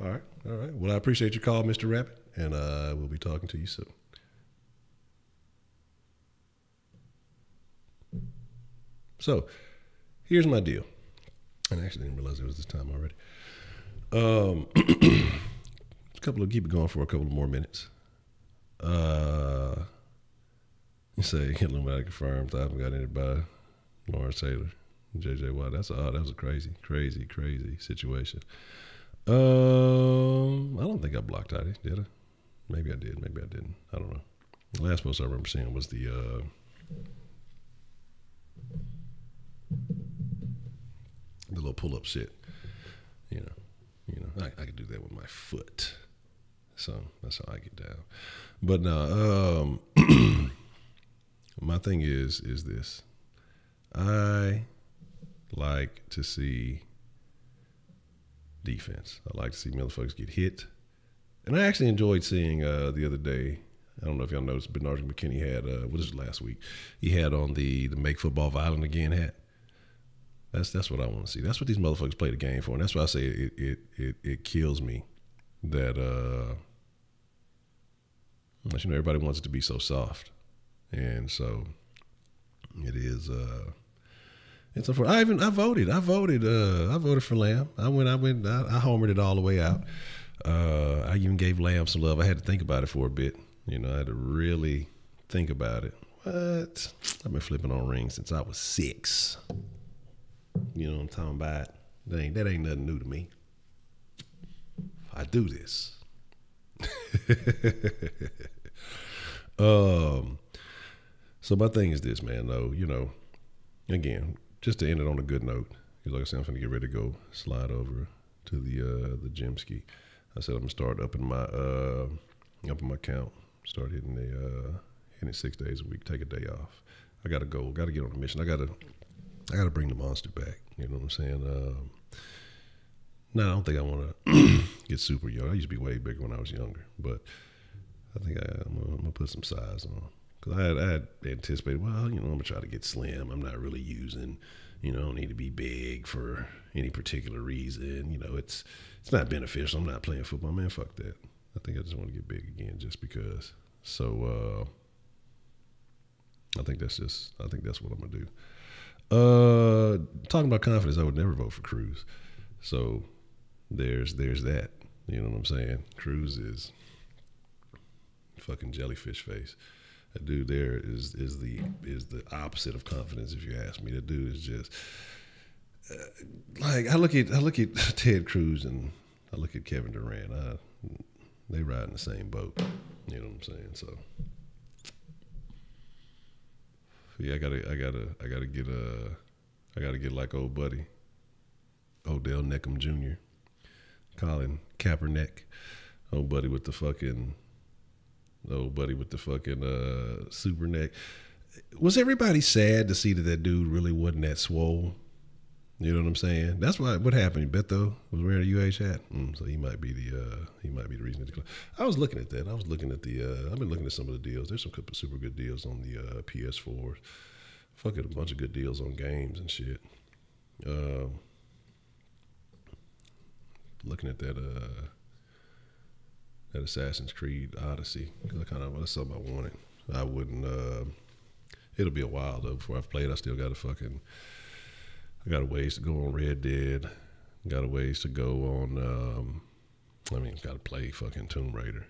[SPEAKER 1] All right. Well, I appreciate your call, Mr. Rabbit, and we'll be talking to you soon. So here's my deal. And I actually didn't realize it was this time already. Keep it going for a couple of more minutes. You say Illuminati confirmed. I haven't got anybody. Lawrence Taylor, JJ Watt. That was a crazy situation. I don't think I blocked Heidi, did I? Maybe I did, maybe I didn't. I don't know. The last post I remember seeing was the little pull-up shit. You know, I could do that with my foot. So that's how I get down. But no, my thing is this. I like to see defense. I like to see motherfuckers get hit. And I actually enjoyed seeing the other day, I don't know if y'all noticed, Bernard McKinney had, what was it, last week? He had on the Make Football Violent Again hat. That's what I want to see. That's what these motherfuckers play the game for. And that's why I say it kills me that, everybody wants it to be so soft. And so it is, it's a, I voted for Lamb. I homered it all the way out. I even gave Lamb some love. I had to think about it for a bit. I had to really think about it. What? I've been flipping on rings since I was 6. You know what I'm talking about? That ain't nothing new to me. I do this. So my thing is this, man, though, again, just to end it on a good note, because like I said, I'm going to get ready to go slide over to the gym ski. I said I'm going to start upping my count, start hitting it 6 days a week, take a day off. I got to go, got to get on a mission. I got to bring the monster back. You know what I'm saying? No, I don't think I want to get super young. I used to be way bigger when I was younger, but I think I'm going to put some size on. Because I had anticipated, well, I'm going to try to get slim. I'm not really using, I don't need to be big for any particular reason. It's not beneficial. I'm not playing football. Man, fuck that. I think I just want to get big again just because. So I think that's what I'm going to do. Talking about confidence, I would never vote for Cruz. So there's that. You know what I'm saying? Cruz is fucking jellyfish face. That dude there is the opposite of confidence, if you ask me. That dude is just like I look at Ted Cruz and I look at Kevin Durant. They ride in the same boat. You know what I'm saying? So yeah, I gotta get like old buddy Odell Neckham Jr., Colin Kaepernick, old buddy with the fucking super neck. Was everybody sad to see that dude really wasn't that swole? You know what I'm saying? That's what happened. Beto was wearing a UH hat, so he might be the reason. I was looking at that. I've been looking at some of the deals. There's some super good deals on the PS4. Fucking a bunch of good deals on games and shit. Looking at that Assassin's Creed Odyssey, because that's something I wanted. I wouldn't. It'll be a while though before I've played. I still got I got a ways to go on Red Dead. Got a ways to go on. Got to play fucking Tomb Raider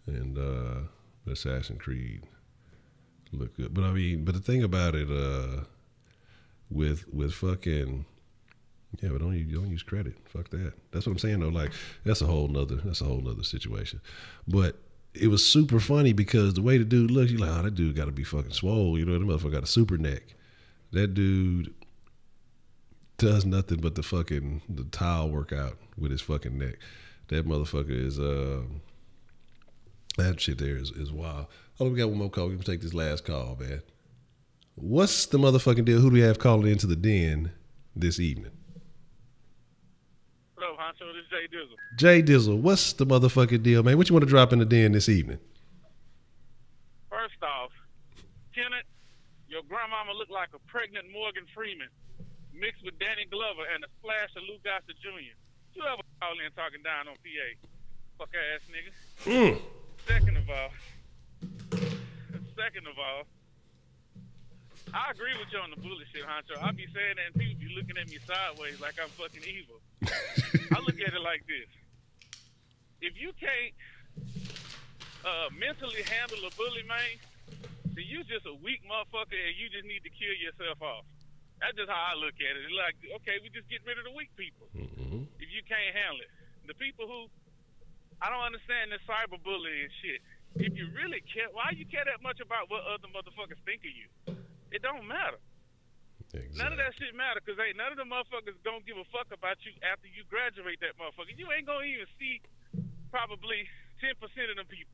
[SPEAKER 1] and Assassin's Creed. Look good, but the thing about it, with fucking. Yeah, but don't use credit. Fuck that. That's what I'm saying though. Like that's a whole nother situation. But it was super funny because the way the dude looks, you're like, oh, that dude got to be fucking swole. The motherfucker got a super neck. That dude does nothing but the tile workout with his fucking neck. That motherfucker is that shit there is wild. Oh, we got one more call. We can take this last call, man. What's the motherfucking deal? Who do we have calling into the den this evening?
[SPEAKER 7] Hello, Honcho. This is Jay Dizzle.
[SPEAKER 1] Jay Dizzle, what's the motherfucking deal, man? What you want to drop in the den this evening?
[SPEAKER 7] First off, Kenneth, your grandmama looked like a pregnant Morgan Freeman mixed with Danny Glover and a splash of Lou Gossett Jr. You ever call in talking down on PA? Fuck ass nigga. Second of all, I agree with you on the bullshit, Honcho. I be saying that and people be looking at me sideways like I'm fucking evil. I look at it like this. If you can't mentally handle a bully, man, then you just a weak motherfucker and you just need to kill yourself off. That's just how I look at it. It's like, okay, we just get rid of the weak people.
[SPEAKER 1] Mm-hmm.
[SPEAKER 7] If you can't handle it. The people who, I don't understand this cyberbullying shit. If you really care, why you care that much about what other motherfuckers think of you? It don't matter.
[SPEAKER 1] Exactly.
[SPEAKER 7] None of that shit matter because ain't none of the motherfuckers gonna give a fuck about you after you graduate that motherfucker. You ain't gonna even see probably 10% of them people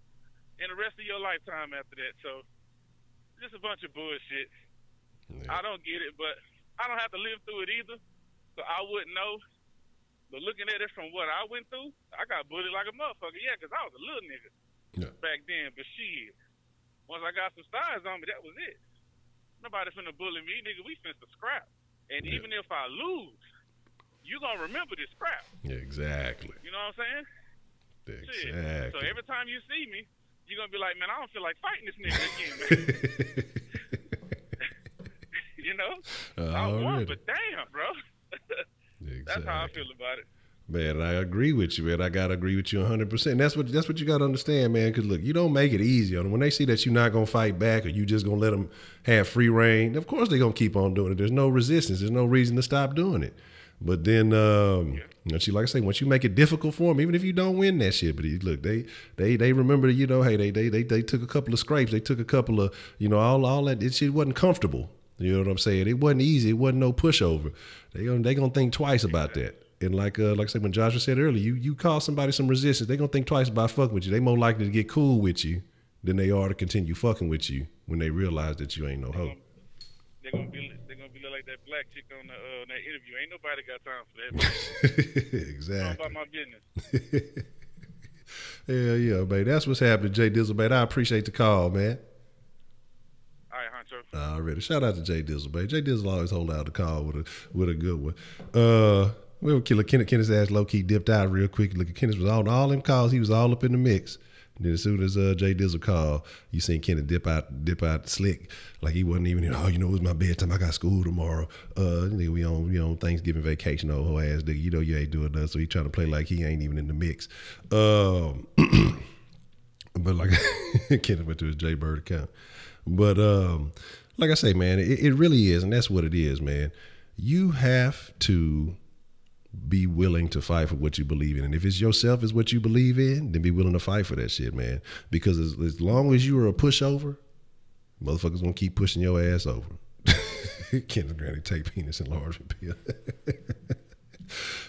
[SPEAKER 7] in the rest of your lifetime after that. So, just a bunch of bullshit.
[SPEAKER 1] Yeah.
[SPEAKER 7] I don't get it, but I don't have to live through it either, so I wouldn't know. But looking at it from what I went through, I got bullied like a motherfucker. Yeah, because I was a little nigga back then. But shit, once I got some stars on me, that was it. Nobody finna bully me, nigga. We finna scrap. And even if I lose, you gonna remember this scrap.
[SPEAKER 1] Yeah, exactly.
[SPEAKER 7] You know what I'm saying?
[SPEAKER 1] Exactly.
[SPEAKER 7] Shit. So every time you see me, you're gonna be like, man, I don't feel like fighting this nigga again, man. You know? I won, but damn, bro.
[SPEAKER 1] Exactly.
[SPEAKER 7] That's how I feel about it.
[SPEAKER 1] Man, I agree with you, man. I gotta agree with you 100%. That's what you gotta understand, man. Because look, you don't make it easy on them. When they see that you're not gonna fight back, or you just gonna let them have free reign, of course they're gonna keep on doing it. There's no resistance. There's no reason to stop doing it. But then, you know, like I say, once you make it difficult for them, even if you don't win that shit, but look, they remember, you know, hey, they took a couple of scrapes, they took a couple of, you know, all that. It shit wasn't comfortable. You know what I'm saying? It wasn't easy. It wasn't no pushover. They gonna think twice about that. And like I said, when Joshua said earlier, you cause somebody some resistance, they gonna think twice about fucking with you. They more likely to get cool with you than they are to continue fucking with you when they realize that you ain't no hoe.
[SPEAKER 7] They're gonna be like that black chick on that interview. Ain't nobody got time for that.
[SPEAKER 1] Exactly.
[SPEAKER 7] About my business.
[SPEAKER 1] Hell yeah, man. That's what's happening, Jay Dizzle, man. I appreciate the call, man.
[SPEAKER 7] All right, Honcho.
[SPEAKER 1] Already. Shout out to Jay Dizzle, man. Jay Dizzle always hold out the call with a good one. We'll kill Kenneth's ass low key dipped out real quick. Look, Kenneth was on all them calls. He was all up in the mix. And then as soon as Jay Dizzle called, you seen Kenneth dip out slick, like he wasn't even. Oh, you know, it was my bedtime. I got school tomorrow. Nigga, we on Thanksgiving vacation. Old hoe ass nigga. You know you ain't doing nothing. So he trying to play like he ain't even in the mix. But like Kenneth went to his Jay Bird account. But like I say, man, it really is, and that's what it is, man. You have to be willing to fight for what you believe in. And if it's yourself is what you believe in, then be willing to fight for that shit, man. Because as long as you are a pushover, motherfuckers gonna keep pushing your ass over. Kenneth Granny take penis enlargement pill.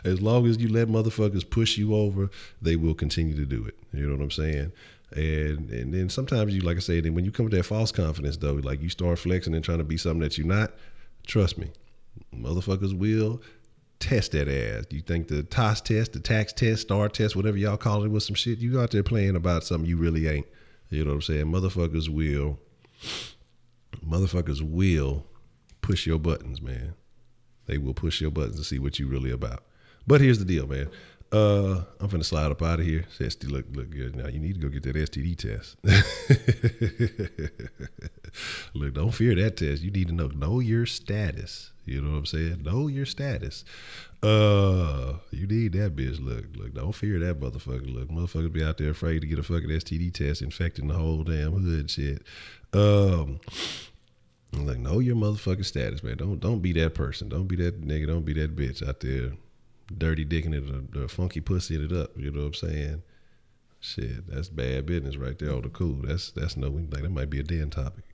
[SPEAKER 1] As long as you let motherfuckers push you over, they will continue to do it. You know what I'm saying? And then sometimes you, like I said, then when you come with that false confidence though, like you start flexing and trying to be something that you're not, trust me, motherfuckers will test that ass. You think the TOS test, the tax test, STAR test, whatever y'all call it, was some shit, you out there playing about something you really ain't. You know what I'm saying? Motherfuckers will push your buttons, man. They will push your buttons to see what you really about. But here's the deal, man. I'm finna slide up out of here. Look good. Now you need to go get that STD test. Look, don't fear that test. You need to know your status. You know what I'm saying? Know your status. You need that bitch. Look, don't fear that motherfucker. Look, motherfuckers be out there afraid to get a fucking STD test, infecting the whole damn hood shit. Like, know your motherfucking status, man. Don't be that person. Don't be that nigga. Don't be that bitch out there dirty dicking it, the funky pussy it up. You know what I'm saying? Shit, that's bad business right there on the cool. That's no, like, that might be a damn topic.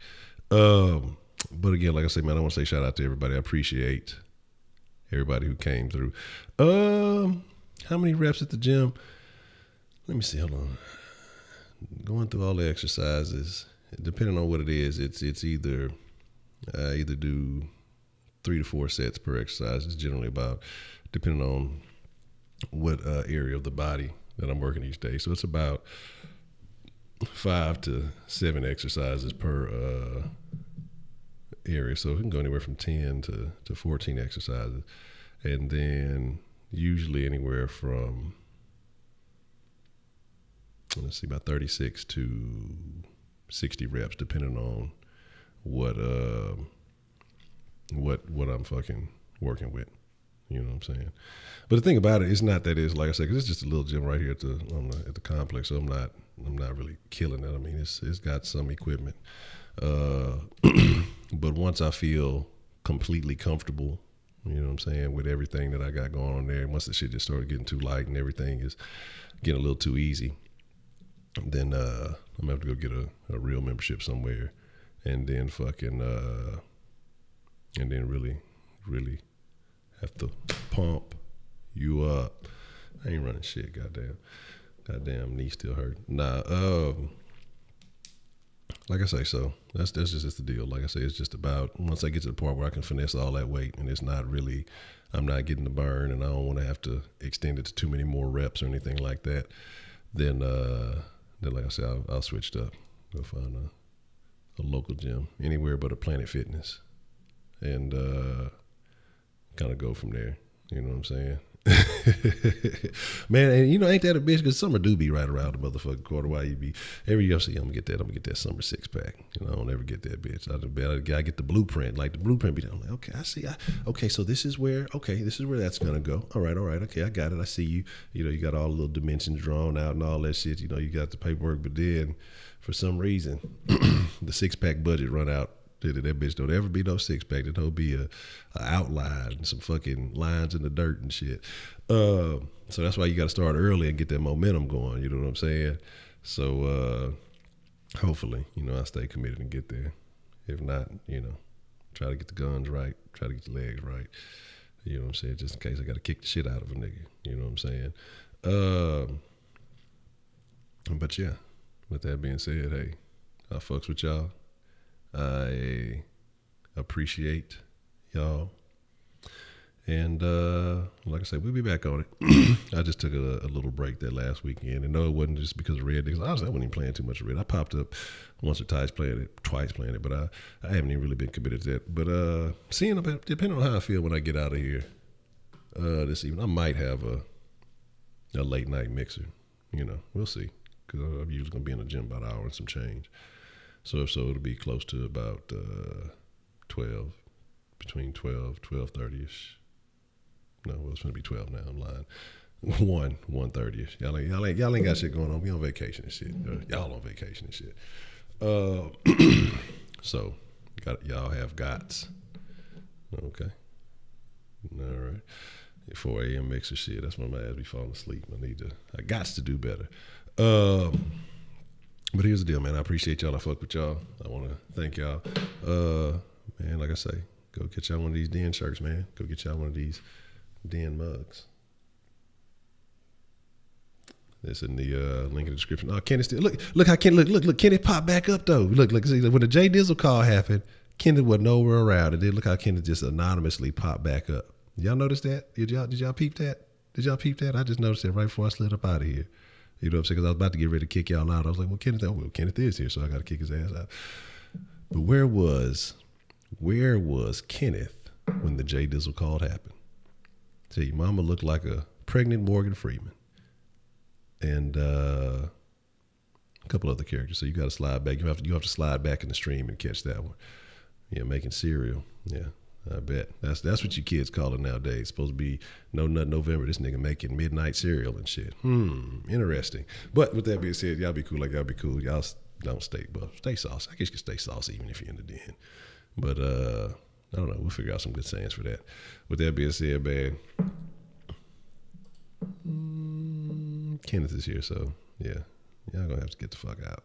[SPEAKER 1] But again, like I said, man, I want to say shout out to everybody. I appreciate everybody who came through. How many reps at the gym? Let me see. Hold on. Going through all the exercises, depending on what it is, it's either do 3 to 4 sets per exercise. It's generally about, depending on what area of the body that I'm working each day. So it's about 5 to 7 exercises per area. So it can go anywhere from 10 to 14 exercises. And then usually anywhere from, let's see, about 36 to 60 reps, depending on what what I'm fucking working with. You know what I'm saying? But the thing about it, it's not that it's like I said, because it's just a little gym right here at the complex. So I'm not really killing it. I mean, it's got some equipment, but once I feel completely comfortable, you know what I'm saying, with everything that I got going on there, once the shit just started getting too light and everything is getting a little too easy, then I'm gonna have to go get a real membership somewhere, and then fucking and then really have to pump you up. I ain't running shit, goddamn knee still hurt. Nah, like I say, so that's just the deal. Like I say, it's just about once I get to the part where I can finesse all that weight and it's not really, I'm not getting the burn and I don't want to have to extend it to too many more reps or anything like that, then like I said, I'll switch it up. Go find a local gym anywhere but a Planet Fitness, and kind of go from there. You know what I'm saying? Man, and ain't that a bitch? Because summer do be right around the motherfucking quarter. Why you be every year? I'm gonna get that summer 6-pack. I don't ever get that bitch. I get the blueprint. Like the blueprint be done. Like, okay, I see. Okay, so this is where that's gonna go. All right. Okay, I got it. I see you. You got all the little dimensions drawn out and all that shit. You got the paperwork, but then for some reason the 6-pack budget run out. That bitch don't ever be no 6-pack. There'll be a outline and some fucking lines in the dirt and shit. So that's why you got to start early and get that momentum going. You know what I'm saying? So hopefully, I stay committed and get there. If not, try to get the guns right, try to get the legs right. You know what I'm saying? Just in case I got to kick the shit out of a nigga. You know what I'm saying? But yeah, with that being said, hey, I fucks with y'all. I appreciate y'all, and like I said, we'll be back on it. I just took a little break that last weekend, and no, it wasn't just because of Red. Honestly, I wasn't even playing too much Red. I popped up once or twice playing it, but I haven't even really been committed to that. But seeing about, depending on how I feel when I get out of here this evening, I might have a late night mixer. We'll see, because I'm usually gonna be in the gym about an hour and some change. So it'll be close to about 12, between 12:30ish. No, it's gonna be 12 now. I'm lying. 1:30ish. Y'all ain't got shit going on. We on vacation and shit. Y'all on vacation and shit. So y'all have gots. Okay. All right. 4 a.m. mixer shit. That's when my ass be falling asleep. I gots to do better. But here's the deal, man. I appreciate y'all. I fuck with y'all. I want to thank y'all. Man, like I say, go get y'all one of these Den shirts, man. Go get y'all one of these Den mugs. It's in the link in the description. Oh, Kenny still look how Kenny look Kenny popped back up though. Look see, when the J Dizzle call happened, Kenny was nowhere around, and then look how Kenny just anonymously popped back up. Y'all notice that? Did y'all peep that? I just noticed it right before I slid up out of here. You know what I'm saying? Because I was about to get ready to kick y'all out. I was like, well, Kenneth is here, so I got to kick his ass out. But where was Kenneth when the J Dizzle call happened? See, your mama looked like a pregnant Morgan Freeman. And a couple other characters. So you got to slide back. You have to slide back in the stream and catch that one. Yeah, making cereal. Yeah. I bet. That's what you kids call it nowadays. It's supposed to be No Nut November. This nigga making midnight cereal and shit. Interesting. But with that being said, y'all be cool like y'all be cool. Y'all don't stay saucy. I guess you can stay saucy even if you're in the den. But I don't know. We'll figure out some good sayings for that. With that being said, man, Kenneth is here, so yeah. Y'all gonna have to get the fuck out.